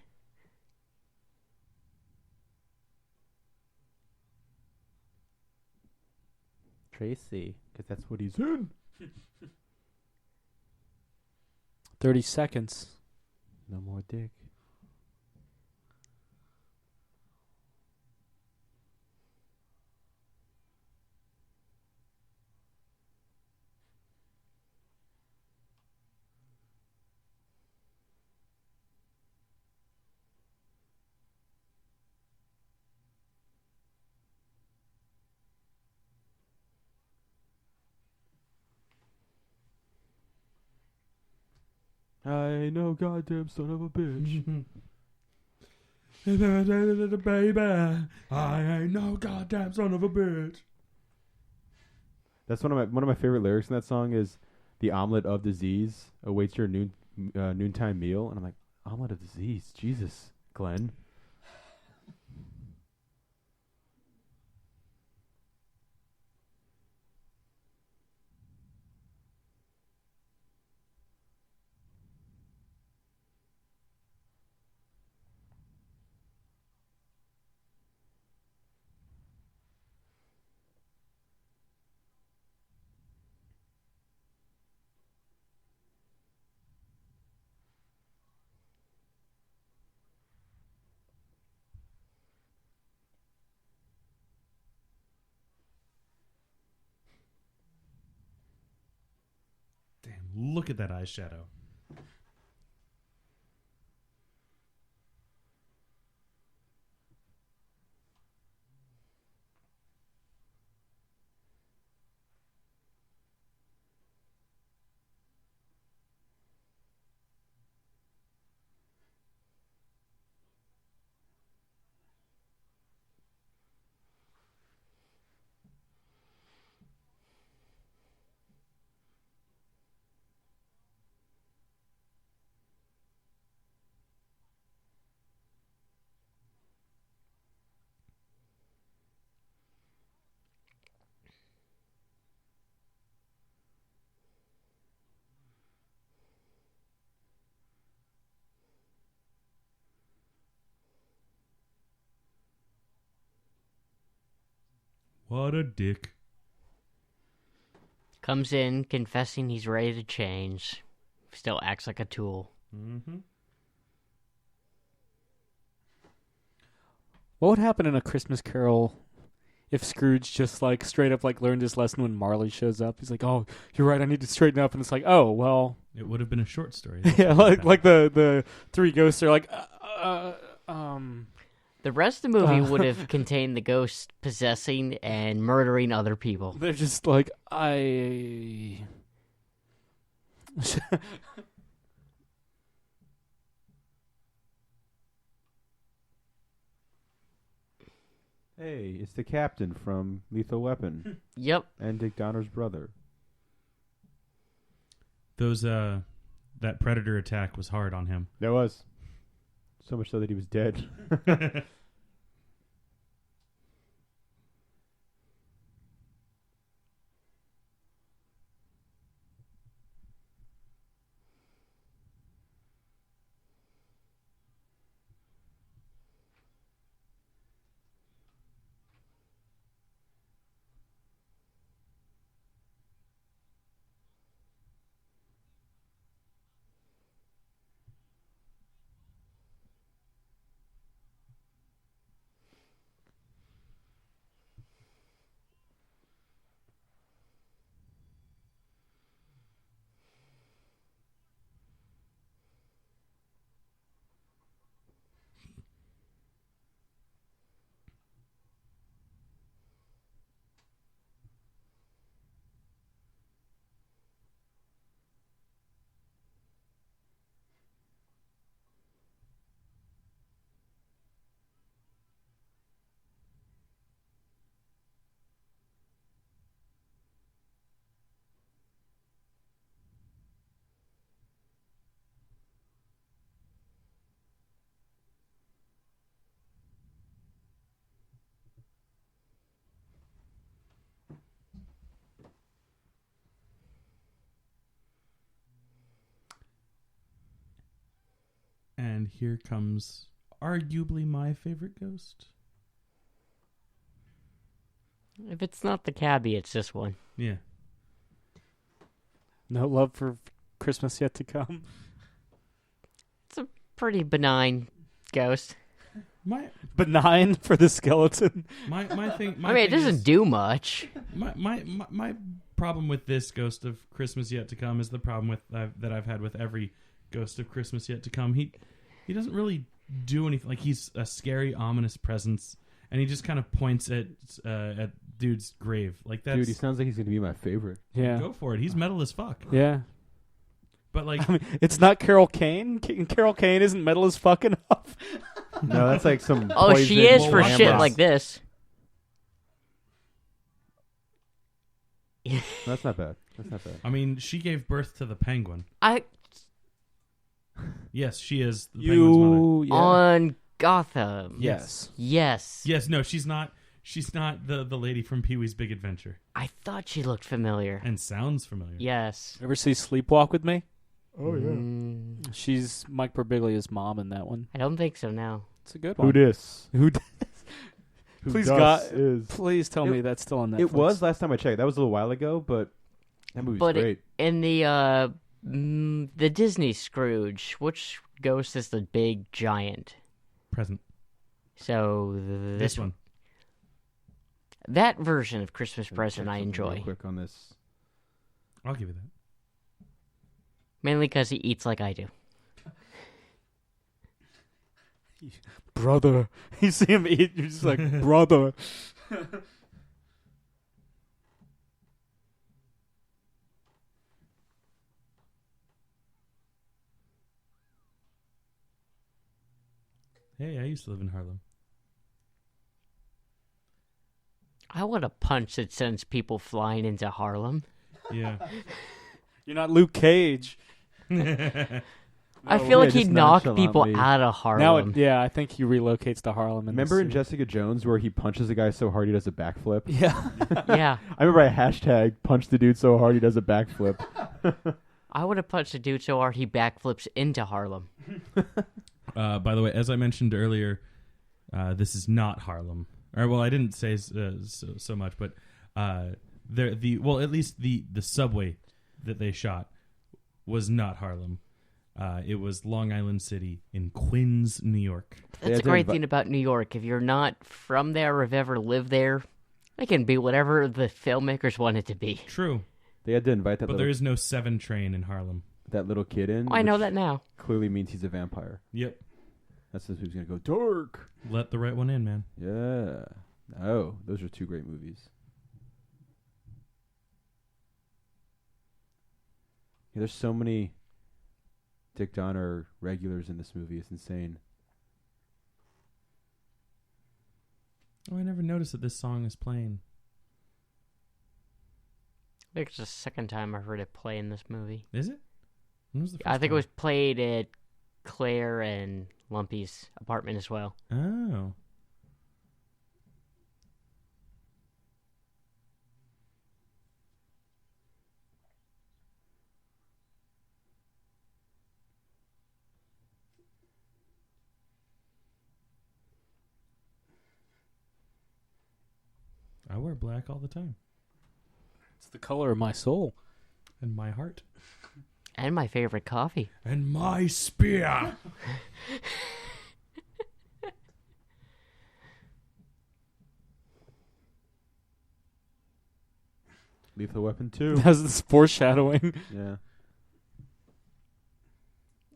Tracy, because that's what he's in. 30 seconds. No more Dick. I ain't no goddamn son of a bitch. Baby, I ain't no goddamn son of a bitch. That's one of my favorite lyrics in that song is the omelet of disease awaits your noontime meal, and I'm like, omelet of disease, Jesus, Glenn. Damn, look at that eyeshadow. What a dick. Comes in, confessing he's ready to change. Still acts like a tool. Mm-hmm. What would happen in A Christmas Carol if Scrooge just like straight up like learned his lesson when Marley shows up? He's like, "Oh, you're right. I need to straighten up." And it's like, "Oh, well." It would have been a short story. Yeah, like the three ghosts are like, The rest of the movie would have contained the ghost possessing and murdering other people. They're just like, I. Hey, it's the captain from Lethal Weapon Yep. and Dick Donner's brother. Those that predator attack was hard on him. There was. So much so that he was dead. And here comes arguably my favorite ghost. If it's not the cabbie, it's this one. Yeah. No love for Christmas yet to come. It's a pretty benign ghost. My Benign for the skeleton. my thing. I mean, it doesn't do much. My problem with this Ghost of Christmas Yet to Come is the problem with that I've had with every Ghost of Christmas Yet to Come. He doesn't really do anything. Like, he's a scary, ominous presence, and he just kind of points at dude's grave. Like, that's Dude, he sounds like he's going to be my favorite. Yeah. go for it. He's metal as fuck. Yeah. But like, I mean, it's not Carol Kane. Carol Kane isn't metal as fuck enough. No, that's like some Oh, she is for Well, shit watch like this. That's not bad. That's not bad. I mean, she gave birth to the penguin. Yes, she is the penguin's mother. Yeah. On Gotham. Yes. Yes. Yes, no, she's not. She's not the lady from Pee-wee's Big Adventure. I thought she looked familiar. And sounds familiar. Yes. Ever see Sleepwalk with Me? Oh, yeah. She's Mike Birbiglia's mom in that one. I don't think so now. It's a good Who one. dis? Who dis? Who Please, dus God, is. please tell me that's still on Netflix. It was last time I checked. That was a little while ago, but that movie's But great. in the Disney Scrooge, which ghost is the big giant? Present. So This one. that version of Christmas Let me Present check I something real enjoy. quick on this. I'll give you that. Mainly because he eats like I do. Brother. You see him eat, you're just like, brother. Hey, I used to live in Harlem. I want a punch that sends people flying into Harlem. Yeah. You're not Luke Cage. I feel like yeah, he'd just knock people nonchalantly. out of Harlem. Yeah, I think he relocates to Harlem. Remember in Jessica Jones where he punches a guy so hard he does a backflip? Yeah. Yeah. I remember I hashtag punch the dude so hard he does a backflip. I would have punched a dude so hard he backflips into Harlem. By the way, as I mentioned earlier, this is not Harlem. Or, well, I didn't say so much, but at least the subway that they shot was not Harlem. It was Long Island City in Queens, New York. That's a great thing about New York. If you're not from there or have ever lived there, it can be whatever the filmmakers want it to be. True. They had to invite that But little, there is no 7 train in Harlem. that little kid in. Oh, I know which that now. Clearly means he's a vampire. Yep. That's just who's going to go dark. Let the right one in, man. Yeah. Oh, those are 2 great movies. Yeah, there's so many Dick Donner regulars in this movie. It's insane. Oh, I never noticed that this song is playing. I think it's the second time I heard it play in this movie. Is it? When was the first I think time? it was played at Claire and Lumpy's apartment as well. Oh. I wear black all the time. It's the color of my soul. And my heart. And my favorite coffee. And my spear. Lethal Weapon 2. That's this foreshadowing. Yeah.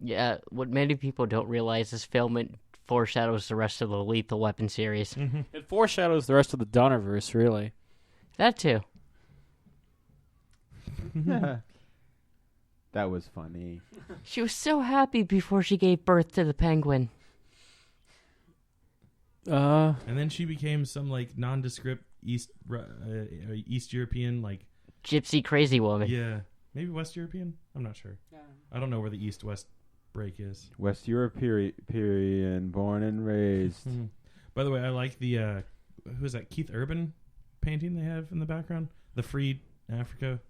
Yeah, what many people don't realize is film it foreshadows the rest of the Lethal Weapon series. Mm-hmm. It foreshadows the rest of the Donnerverse, really. That too. That was funny. She was so happy before she gave birth to the penguin. And then she became some like nondescript East European, like Gypsy crazy woman. yeah, maybe West European. I'm not sure. I don't know where the East-West break is. West European, born and raised. Mm-hmm. By the way, I like the who is that? Keith Urban painting they have in the background. The Freed Africa.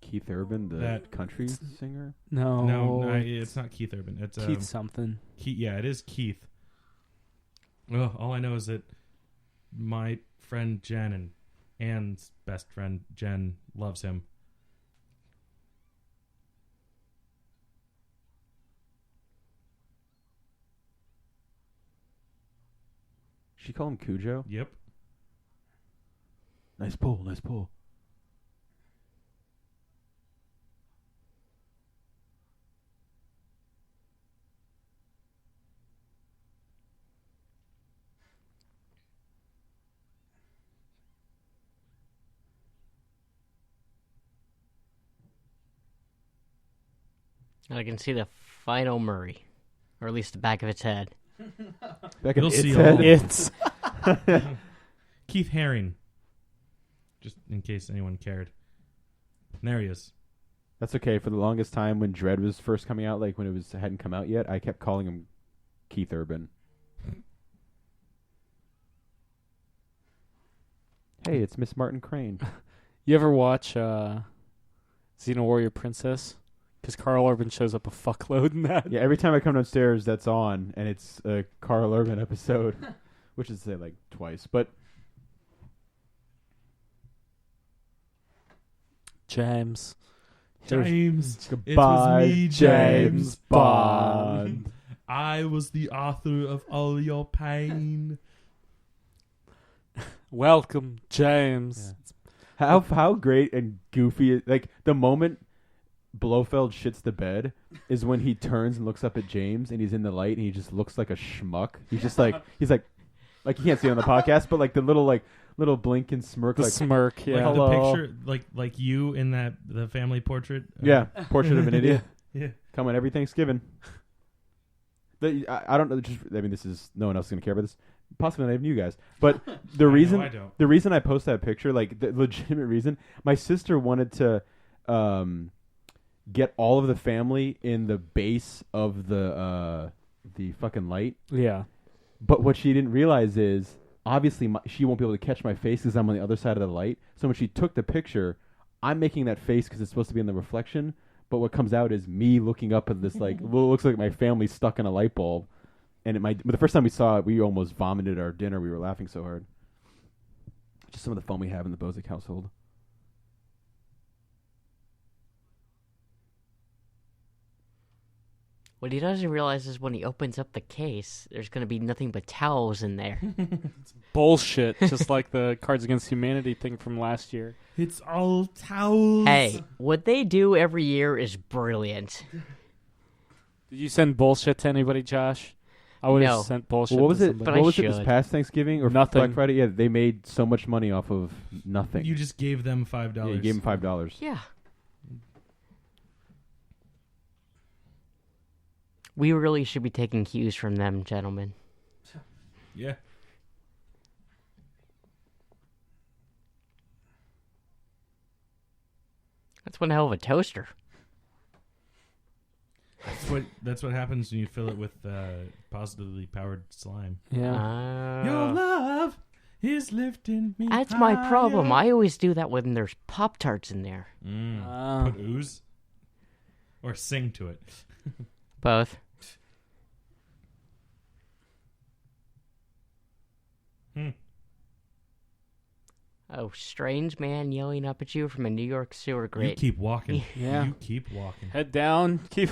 Keith Urban, the That- country singer. No, it's not Keith Urban. It's Keith something. Keith, yeah, it is Keith. Well, all I know is that my friend Jen and Anne's best friend Jen loves him. She called him Cujo. Yep. Nice pull, nice pull. I can see the final Murray. Or at least the back of its head. Back You'll in see its all head. It's Keith Haring. Just in case anyone cared. And there he is. That's okay. For the longest time, when Dredd was first coming out, like when it hadn't come out yet, I kept calling him Keith Urban. Hey, it's Miss Martin Crane. You ever watch Xena Warrior Princess? Because Carl Urban shows up a fuckload in that. Yeah, every time I come downstairs, that's on, and it's a Carl Urban episode, which is say like twice. But James. James. goodbye, it was me, James Bond. I was the author of all your pain. Welcome, James. How great and goofy! Like the moment Blofeld shits the bed is when he turns and looks up at James, and he's in the light, and he just looks like a schmuck. He's just like you can't see it on the podcast, but like the little blink and smirk, The like smirk, yeah. Like Hello. the picture, like you in the family portrait. yeah, portrait of an idiot. Yeah. Come on every Thanksgiving. I don't know. This is no one else is gonna care about this. Possibly not even you guys. But the reason I don't. the reason I post that picture, like the legitimate reason, my sister wanted to get all of the family in the base of the fucking light. Yeah. But what she didn't realize is obviously she won't be able to catch my face because I'm on the other side of the light. So when she took the picture, I'm making that face because it's supposed to be in the reflection. But what comes out is me looking up at this like looks like my family's stuck in a light bulb. And the first time we saw it, we almost vomited our dinner. We were laughing so hard. Just some of the fun we have in the Bozic household. What he doesn't realize is when he opens up the case, there's going to be nothing but towels in there. Bullshit. Just like the Cards Against Humanity thing from last year. It's all towels. Hey, what they do every year is brilliant. Did you send bullshit to anybody, Josh? I would have No. sent bullshit Well, what was to it? somebody. But What I was it this should. past Thanksgiving or Nothing. Black Friday? Yeah, they made so much money off of nothing. You just gave them $5. Yeah, you gave them $5. Yeah. We really should be taking cues from them, gentlemen. Yeah. That's one hell of a toaster. That's what happens when you fill it with positively powered slime. Yeah. Your love is lifting me. That's my problem. I always do that when there's Pop-Tarts in there. Put ooze? Or sing to it. Both. Oh, strange man yelling up at you from a New York sewer grate. You keep walking. Yeah. You keep walking. Head down. Keep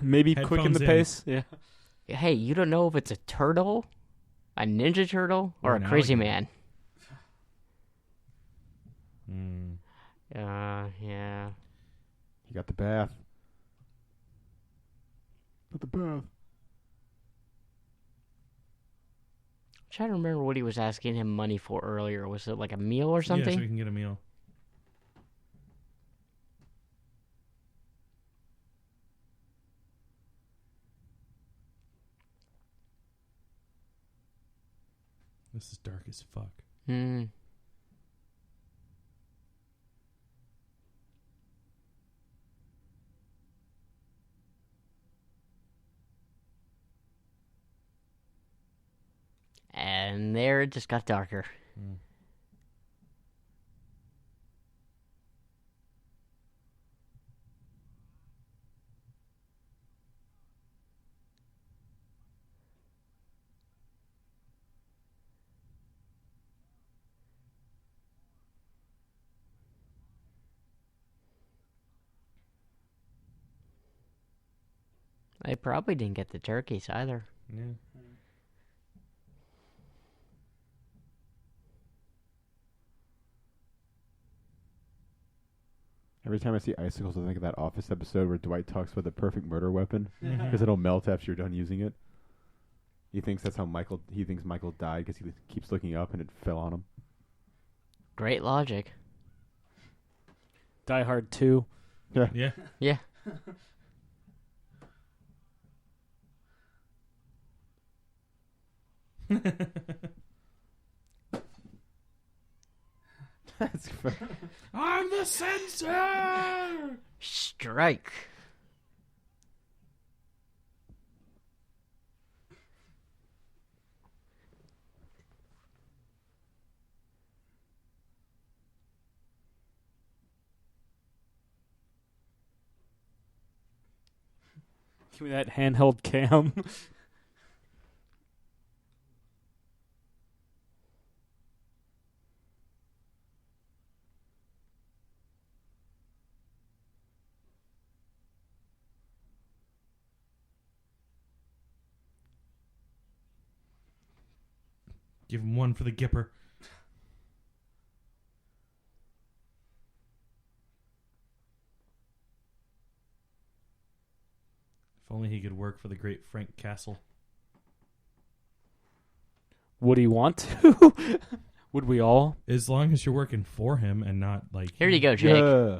maybe quicken the Headphones in. pace. Yeah. Hey, you don't know if it's a turtle, a Ninja Turtle, or a an crazy alligator. man. Yeah. He got the bath. Got the bath. I'm trying to remember what he was asking him money for earlier. Was it like a meal or Yeah, so something? we can get a meal. This is dark as fuck. Hmm. And there it just got darker. They probably didn't get the turkeys either. Yeah. Every time I see icicles, I think of that Office episode where Dwight talks about the perfect murder weapon because it'll melt after you're done using it. He thinks that's how He thinks Michael died because he keeps looking up and it fell on him. Great logic. Die Hard 2. Yeah. Yeah. That's fair. I'm the censor! Strike. Give me that handheld cam. Give him one for the Gipper. If only he could work for the great Frank Castle. Would he want to? Would we all? As long as you're working for him and not like... Here you go, Jake. Yeah.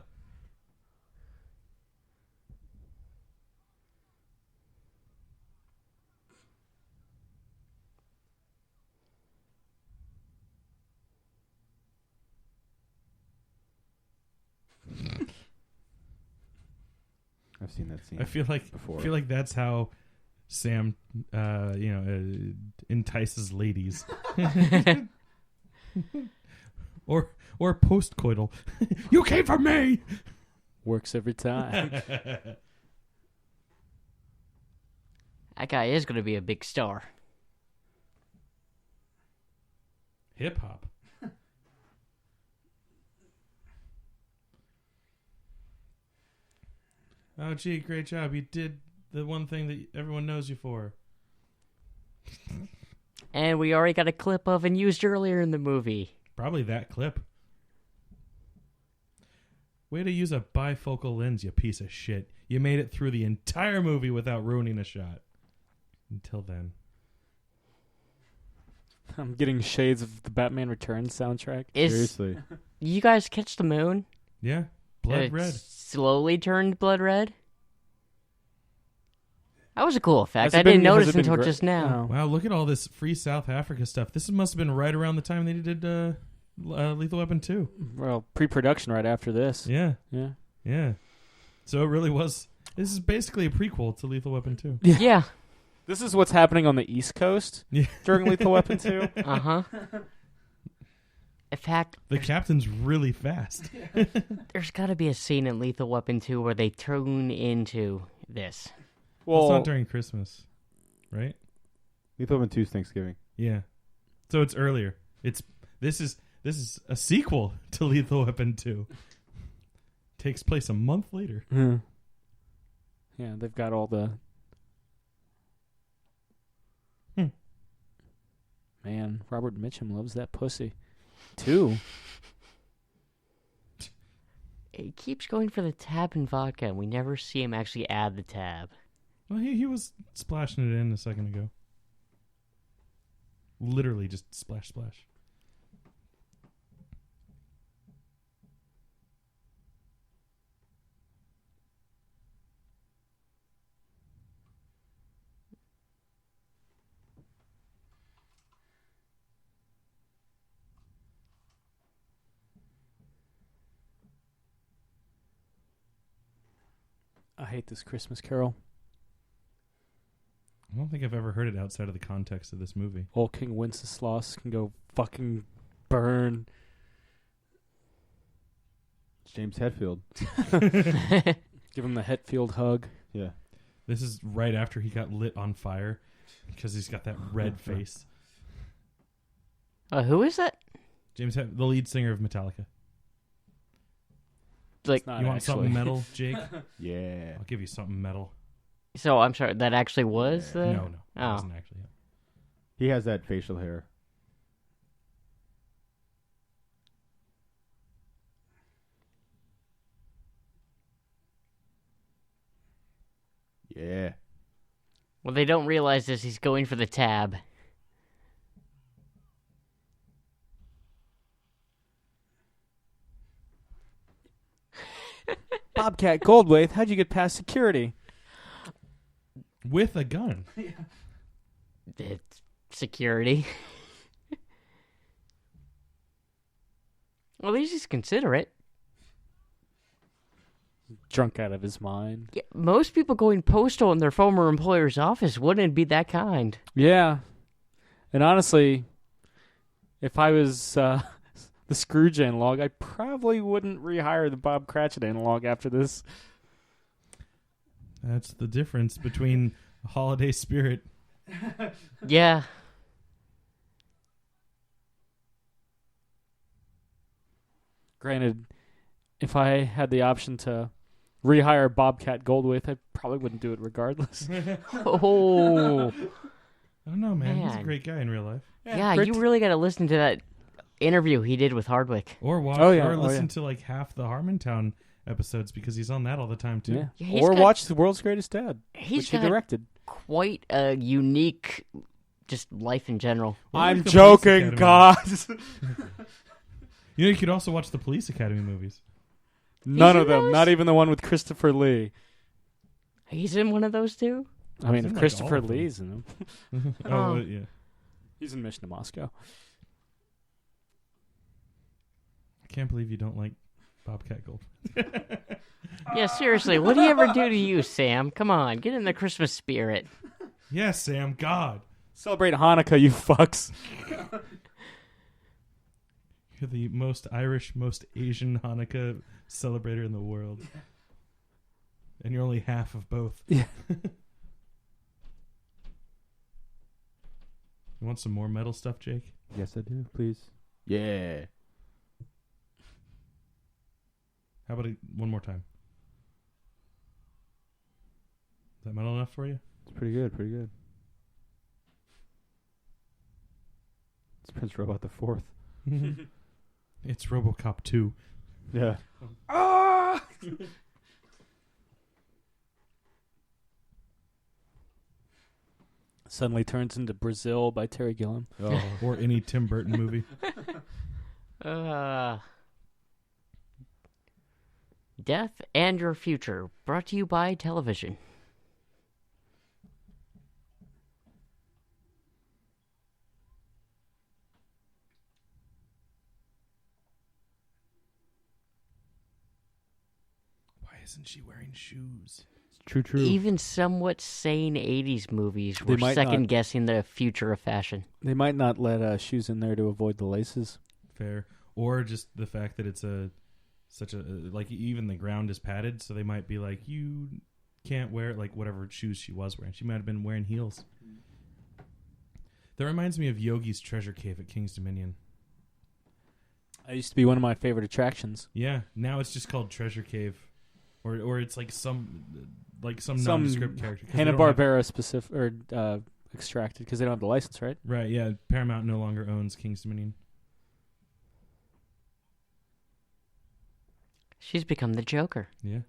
I've seen that scene. I feel like before. I feel like that's how Sam, entices ladies, or postcoital. You came for me. Works every time. That guy is going to be a big star. Hip hop. Oh, gee, great job. You did the one thing that everyone knows you for. And we already got a clip of and used earlier in the movie. Probably that clip. Way to use a bifocal lens, you piece of shit. You made it through the entire movie without ruining a shot. Until then. I'm getting shades of the Batman Returns soundtrack. Seriously. You guys catch the moon? Yeah. Blood It red. slowly turned blood red? That was a cool effect. Has it I didn't been- has notice it been until gra- just now. Oh. Wow, look at all this free South Africa stuff. This must have been right around the time they did Lethal Weapon 2. Well, pre-production right after this. Yeah. Yeah. Yeah. So it really was. This is basically a prequel to Lethal Weapon 2. Yeah. This is what's happening on the East Coast Yeah. during Lethal Weapon 2. Uh-huh. In fact, The captain's really fast. there's got to be a scene in Lethal Weapon 2 where they tune into this. Well, it's Well, not during Christmas, right? Lethal Weapon 2's Thanksgiving. Yeah. So it's earlier. This is a sequel to Lethal Weapon 2. Takes place a month later. yeah, they've got all the... Man, Robert Mitchum loves that pussy. 2. He keeps going for the tab and vodka, and we never see him actually add the tab. Well, he was splashing it in a second ago. Literally just splash, splash. I hate this Christmas Carol. I don't think I've ever heard it outside of the context of this movie. Old King Wenceslas can go fucking burn. James Hetfield. Give him the Hetfield hug. Yeah. This is right after he got lit on fire because he's got that red face. Who is that? The lead singer of Metallica. Like, It's not You want actually. something metal, Jake? Yeah. I'll give you something metal. so I'm sorry, that actually was the... No, it Oh. wasn't actually. He has that facial hair. Yeah. Well, they don't realize this. He's going for the tab. Bobcat Goldthwait, how'd you get past security? With a gun. It's security. Well, at least he's considerate. Drunk out of his mind. Yeah, most people going postal in their former employer's office wouldn't be that kind. Yeah. And honestly, if I was the Scrooge analog, I probably wouldn't rehire the Bob Cratchit analog after this. That's the difference between a holiday spirit. Yeah. Granted, if I had the option to rehire Bobcat Goldthwait, I probably wouldn't do it regardless. Oh. I don't know, man. He's a Man. great guy in real life. Yeah, great you really got to listen to that interview he did with Hardwick. Or watch, Oh, yeah. or Oh, listen yeah. to like half the Harmontown episodes because he's on that all the time too. Yeah. Yeah, he's Or got- watch The World's Greatest Dad, He's which he got directed. quite a unique, just life in general. Or I'm like the Police joking, Academy. God. You know, you could also watch the Police Academy movies. None in of them. those? Not even the one with Christopher Lee. He's in one of those two? I mean, in if like Christopher all of them. Lee's in them. Oh. Yeah. He's in Mission to Moscow. I can't believe you don't like Bobcat Gold. Yeah, seriously, what do you ever do to you, Sam? Come on, get in the Christmas spirit. Yes, Sam. God, Celebrate Hanukkah, you fucks. you're the most Irish, most Asian Hanukkah celebrator in the world, and you're only half of both. Yeah. You want some more metal stuff, Jake? Yes, I do. Please. Yeah. How about one more time? Is that metal enough for you? It's pretty good. Pretty good. It's Prince Robot the Fourth. It's RoboCop 2. Yeah. Ah! Suddenly turns into Brazil by Terry Gilliam. Oh. Or any Tim Burton movie. Death and Your Future, brought to you by television. isn't she wearing shoes? True. Even somewhat sane 80s movies They were might second-guessing the future of fashion. They might not let shoes in there to avoid the laces. Fair. Or just the fact that it's like even the ground is padded, so they might be like, you can't wear like whatever shoes she was wearing. She might have been wearing heels. That reminds me of Yogi's Treasure Cave at King's Dominion. That used to be one of my favorite attractions. Yeah, now it's just called Treasure Cave, or it's like some nondescript character. 'Cause they don't have- Hanna-Barbera specific or extracted because they don't have the license, right? Right, yeah. Paramount no longer owns King's Dominion. She's become the Joker. Yeah.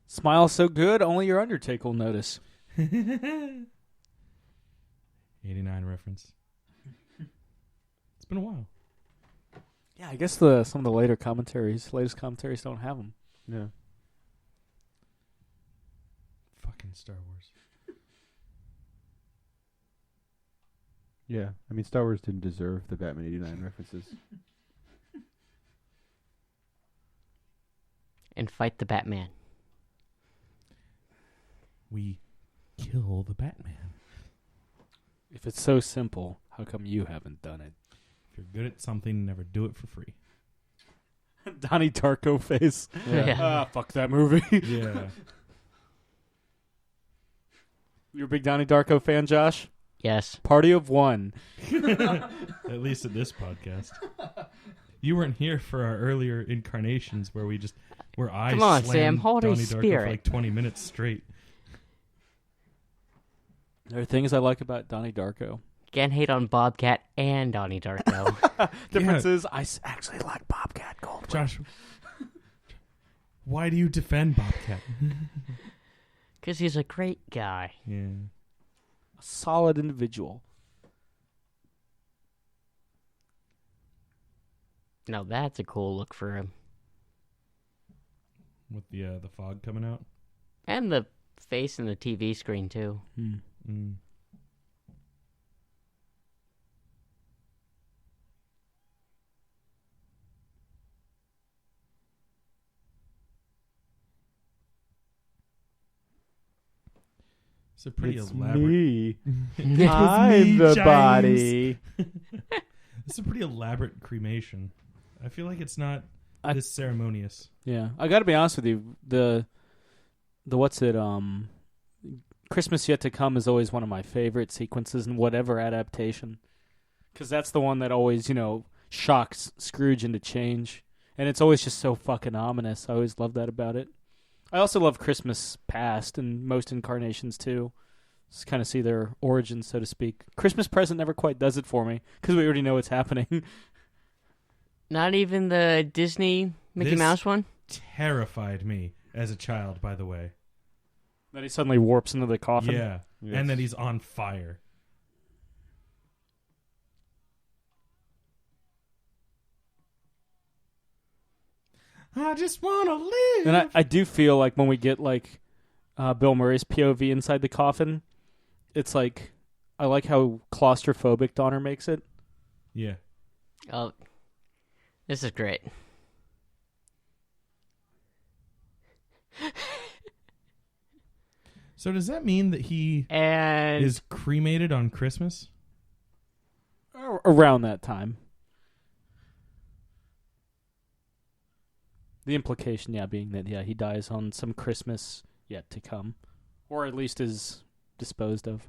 Smile so good, only your Undertaker will notice. 89 reference. It's been a while. Yeah, I guess some of the latest commentaries don't have them. Yeah. Fucking Star Wars. Yeah. I mean, Star Wars didn't deserve the Batman 89 references. And fight the Batman. We kill the Batman. If it's so simple, how come you haven't done it? If you're good at something, never do it for free. Donnie Darko face. Yeah. Ah, fuck that movie. Yeah. You're a big Donnie Darko fan, Josh? Yes. Party of one. At least at this podcast. You weren't here for our earlier incarnations where I Come on, slammed Sam, hold Donnie his Darko spirit. for like 20 minutes straight. There are things I like about Donnie Darko. Can't hate on Bobcat and Donnie Darko. Difference is, I actually like Bobcat Goldthwait. Josh, why do you defend Bobcat? Because he's a great guy. Yeah. A solid individual. Now that's a cool look for him. With the fog coming out. And the face in the TV screen, too. Mm. It's a pretty It's elaborate. me. me, I'm the James. body. It's a pretty elaborate cremation. I feel like it's not this ceremonious. Yeah, I got to be honest with you. The what's it? Christmas Yet to Come is always one of my favorite sequences in whatever adaptation, because that's the one that always shocks Scrooge into change, and it's always just so fucking ominous. I always love that about it. I also love Christmas Past and most incarnations too. Just kind of see their origins, so to speak. Christmas Present never quite does it for me because we already know what's happening. Not even the Disney Mickey This- Mouse one? Terrified me as a child, by the way. That he suddenly warps into the coffin. Yeah. Yes. And that he's on fire. I just want to live. And I do feel like when we get Bill Murray's POV inside the coffin, it's like I like how claustrophobic Donner makes it. Yeah. Oh, this is great. So does that mean that he And is cremated on Christmas? Around that time. The implication, being that, he dies on some Christmas yet to come. Or at least is disposed of.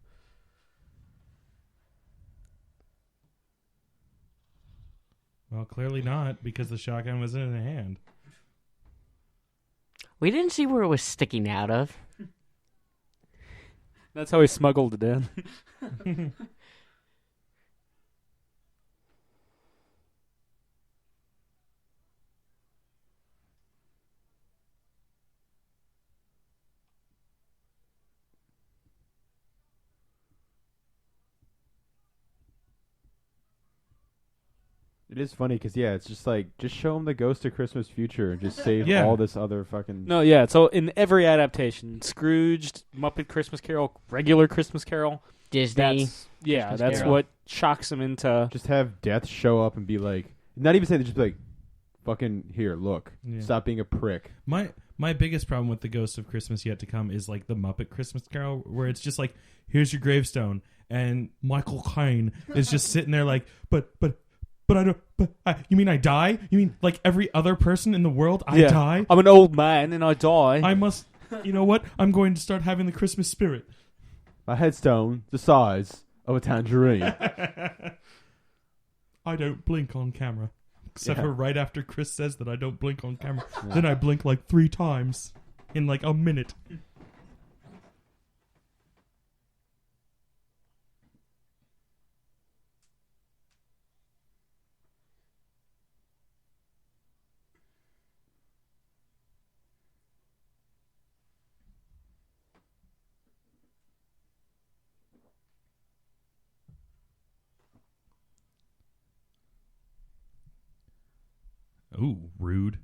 Well, clearly not, because the shotgun was in his hand. we didn't see where it was sticking out of. That's how he smuggled it in. It is funny because it's just just show him the Ghost of Christmas Future and just save Yeah. all this other fucking. No, so in every adaptation, Scrooged, Muppet Christmas Carol, regular Christmas Carol, Disney. that's Carol. what shocks him into. Just have Death show up and be like, not even saying, just be like, Fucking here, look. Yeah. Stop being a prick. My biggest problem with the Ghost of Christmas Yet to Come is like the Muppet Christmas Carol, where it's just like, here's your gravestone, and Michael Caine is just sitting there like, but I don't. You mean I die? You mean like every other person in the world? I die. I'm an old man and I die. I must. You know what? I'm going to start having the Christmas spirit. A headstone the size of a tangerine. I don't blink on camera. Except Yeah. for right after Chris says that I don't blink on camera. Then I blink like 3 times in like a minute. Ooh, rude.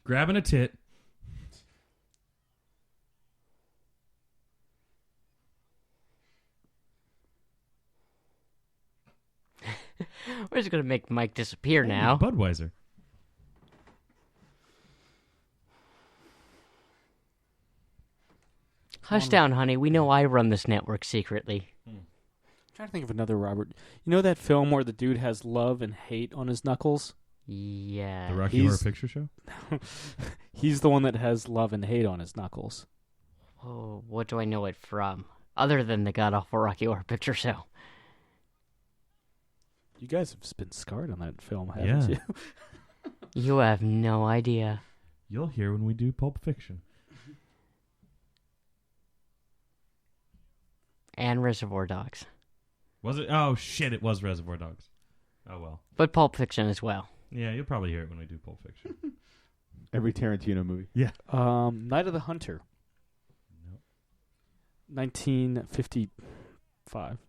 Grabbing a tit. We're just gonna make Mike disappear now. Budweiser. Hush down, honey. We know I run this network secretly. I'm trying to think of another Robert. You know that film where the dude has love and hate on his knuckles? Yeah. The Rocky Horror Picture Show? He's the one that has love and hate on his knuckles. Oh, what do I know it from? Other than the god-awful Rocky Horror Picture Show. You guys have been scarred on that film, haven't Yeah. you? You have no idea. You'll hear when we do Pulp Fiction. And Reservoir Dogs. Was it? Oh, shit, it was Reservoir Dogs. Oh, well. But Pulp Fiction as well. Yeah, you'll probably hear it when we do Pulp Fiction. Every Tarantino movie. Yeah. Night of the Hunter. Nope. 1955.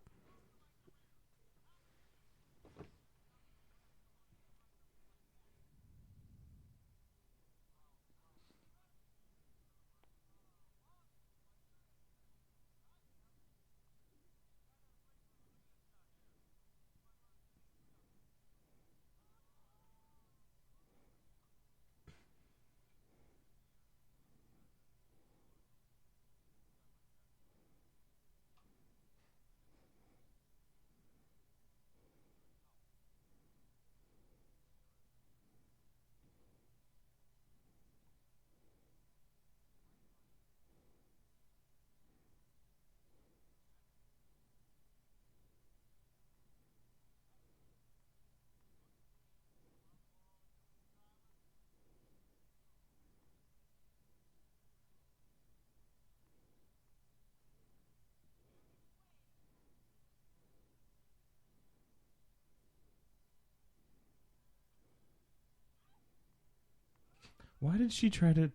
Why did she try to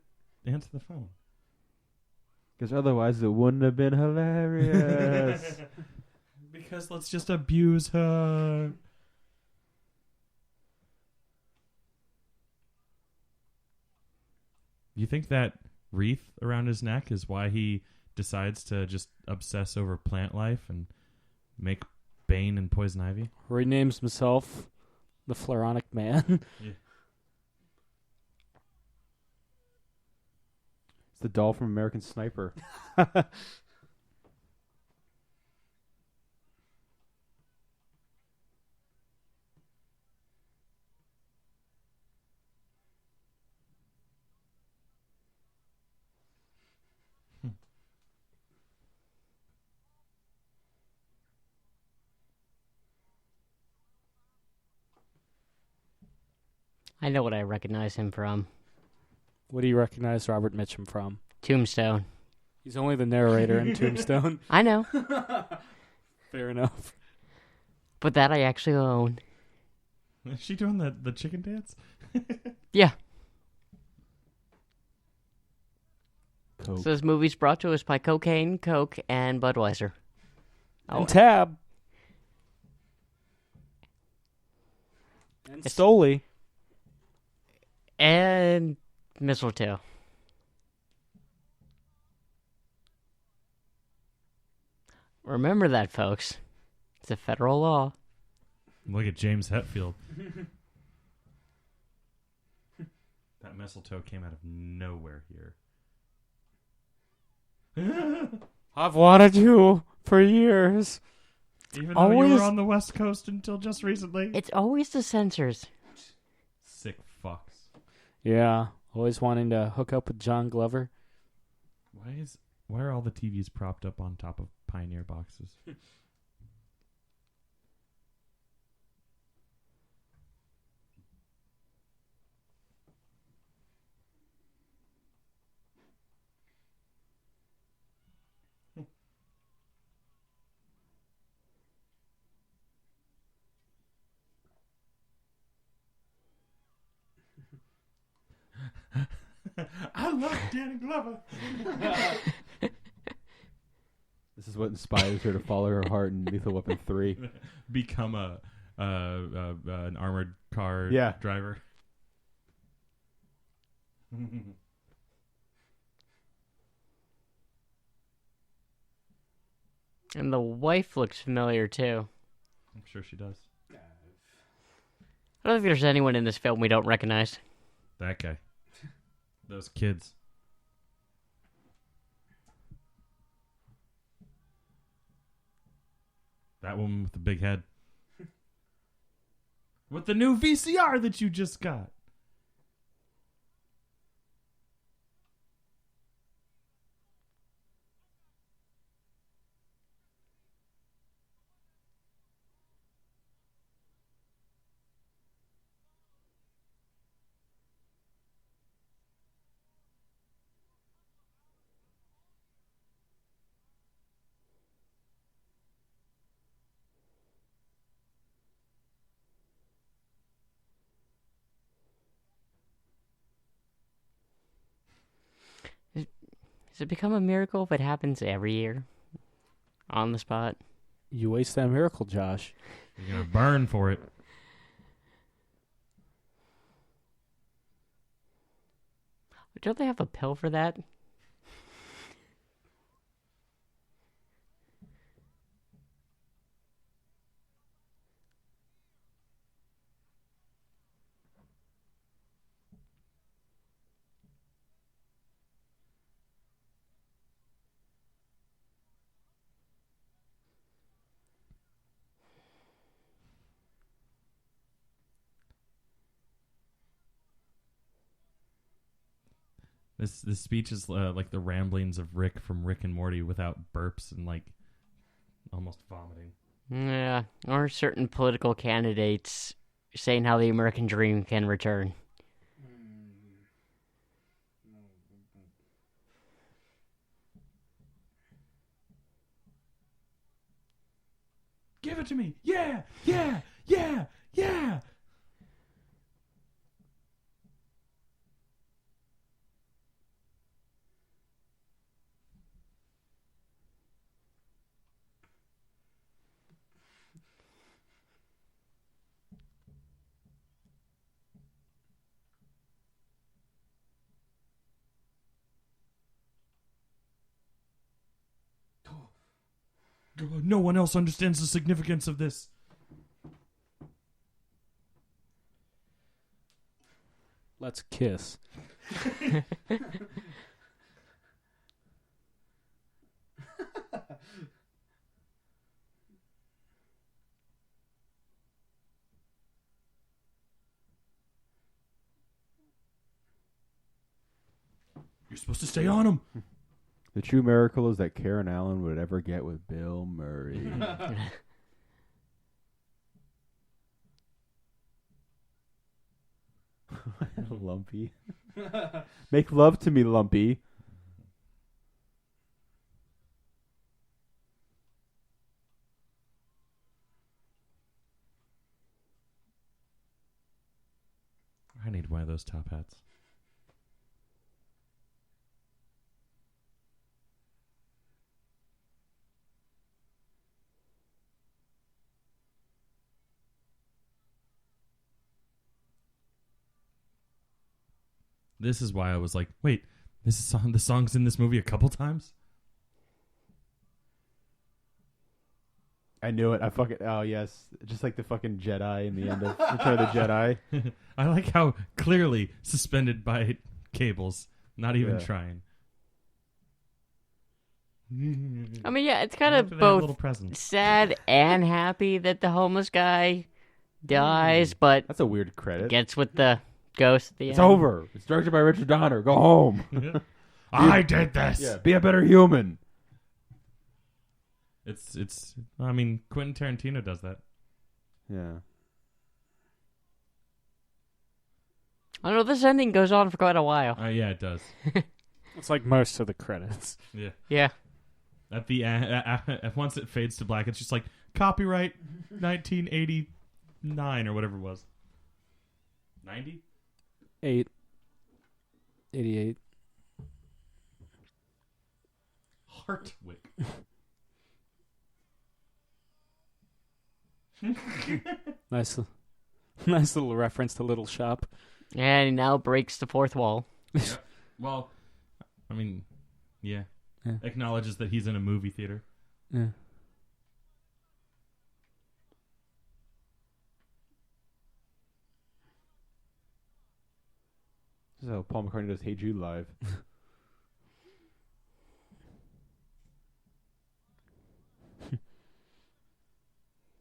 answer the phone? Because otherwise it wouldn't have been hilarious. Because let's just abuse her. You think that wreath around his neck is why he decides to just obsess over plant life and make Bane and Poison Ivy? Renames himself the Floronic Man. Yeah. It's the doll from American Sniper. I know what I recognize him from. What do you recognize Robert Mitchum from? Tombstone. He's only the narrator in Tombstone. I know. Fair enough. But that I actually own. Is she doing the chicken dance? Yeah. Coke. So this movie's brought to us by Cocaine, Coke, and Budweiser. And Tab. And Stoli. And mistletoe. Remember that, folks. It's a federal law. Look at James Hetfield. That mistletoe came out of nowhere here. I've wanted you for years. Even though you were on the West Coast until just recently. It's always the censors. Sick fucks. Yeah, always wanting to hook up with John Glover. Why are all the TVs propped up on top of Pioneer boxes? I love Danny Glover. This is what inspires her to follow her heart in Lethal Weapon 3. Become an armored car driver. And the wife looks familiar, too. I'm sure she does. I don't think there's anyone in this film we don't recognize. That guy. Those kids. That woman with the big head. With the new VCR that you just got. Does it become a miracle if it happens every year? On the spot? You waste that miracle, Josh. You're going to burn for it. Don't they have a pill for that? This speech is like the ramblings of Rick from Rick and Morty without burps and like almost vomiting. Yeah, or certain political candidates saying how the American dream can return. Give it to me. Yeah, yeah, yeah, yeah. No one else understands the significance of this. Let's kiss. You're supposed to stay on him. The true miracle is that Karen Allen would ever get with Bill Murray. Lumpy. Make love to me, Lumpy. I need one of those top hats. This is why I was like, wait, the song's in this movie a couple times? I knew it. I fucking. Oh yes, just like the fucking Jedi in the end of Return of the Jedi. I like how clearly suspended by cables, not even Yeah. trying. I mean, yeah, it's kind After of they have both little presents. sad and happy that the homeless guy dies, but That's a weird credit. gets with the ghost at the It's end. over. It's directed by Richard Donner. Go home. I did this. Yeah, be a better human. It's. I mean, Quentin Tarantino does that. Yeah. I don't know, this ending goes on for quite a while. Yeah, it does. It's like most of the credits. Yeah. Yeah. At the once it fades to black, it's just like copyright 1989 or whatever it was. 90? 88. Hartwick. Nice little reference to Little Shop. And he now breaks the fourth wall. Yep. Well, I mean, yeah. Acknowledges that he's in a movie theater. Yeah. This is how Paul McCartney does "Hey Jude" live.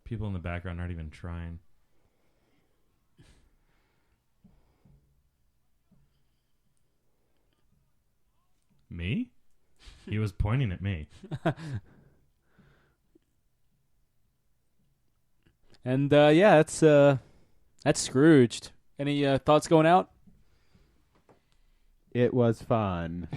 People in the background aren't even trying. Me? He was pointing at me. And yeah, that's Scrooged. Any thoughts going out? It was fun.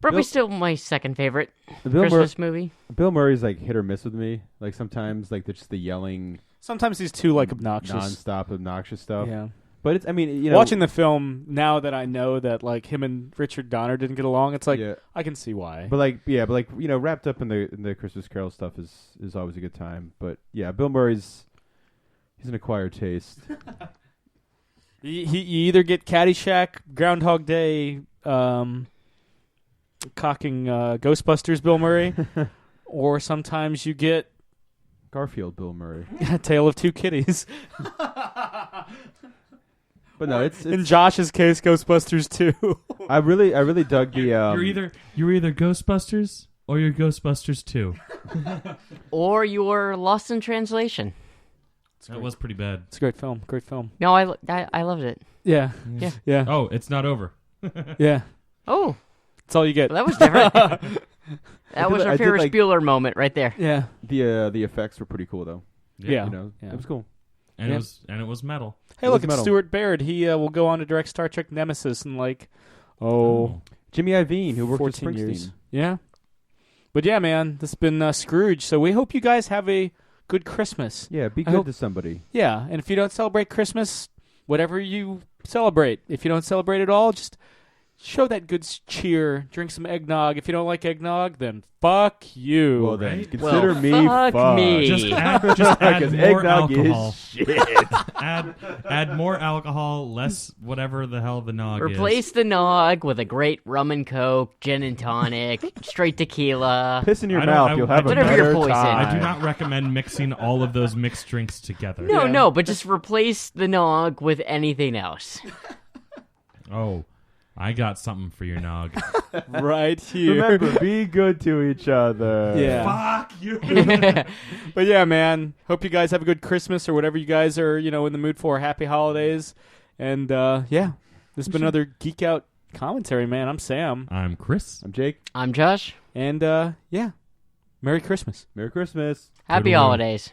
Probably Bill- still my second favorite Bill, Christmas movie. Bill Murray's like hit or miss with me. Like sometimes, like just the yelling, Sometimes he's too like obnoxious. nonstop obnoxious stuff. Yeah. But it's. I mean, you know, Watching the film now that I know that like him and Richard Donner didn't get along, it's like yeah. I can see why. But like, you know, wrapped up in the Christmas Carol stuff is always a good time. But yeah, Bill Murray's he's an acquired taste. You either get Caddyshack, Groundhog Day, cocking Ghostbusters Bill Murray, or sometimes you get Garfield Bill Murray. Tale of Two Kitties. But no, it's In Josh's case, Ghostbusters 2. I really dug the You're either Ghostbusters or you're Ghostbusters 2. Or you're Lost in Translation. That was pretty bad. It's a great film. Great film. No, I loved it. Yeah. Yeah. Yeah. Oh, it's not over. Yeah. Oh, That's all you get. well, that was different. That was I our did Ferris like- Bueller moment right there. Yeah. the effects were pretty cool though. Yeah. You know, Yeah. it was cool. And Yeah. it was metal. Hey, It look, was it's metal. Stuart Baird. He will go on to direct Star Trek Nemesis in like, Jimmy Iovine, who worked with 14 Springsteen. years. Yeah. But yeah, man, this has been Scrooge. So we hope you guys have a good Christmas. Yeah, be I good hope- to somebody. Yeah, and if you don't celebrate Christmas, whatever you celebrate. If you don't celebrate at all, just show that good cheer. Drink some eggnog. If you don't like eggnog, then fuck you. Well then, right? consider Well, me fuck fucked. me. Just add 'Cause more eggnog alcohol. is shit. Add more alcohol, less whatever the hell the nog Replace the nog with a great rum and coke, gin and tonic, straight tequila. Piss in your I don't- mouth, I- you'll have a Whatever your better poison. time. I do not recommend mixing all of those mixed drinks together. No, Yeah. no, but just replace the nog with anything else. Oh, I got something for your nog. Right here. Remember, be good to each other. Yeah. Fuck you. But yeah, man. Hope you guys have a good Christmas or whatever you guys are, in the mood for. Happy holidays. And yeah, this has been another Geek Out commentary, man. I'm Sam. I'm Chris. I'm Jake. I'm Josh. And yeah, Merry Christmas. Merry Christmas. Happy Good one. holidays.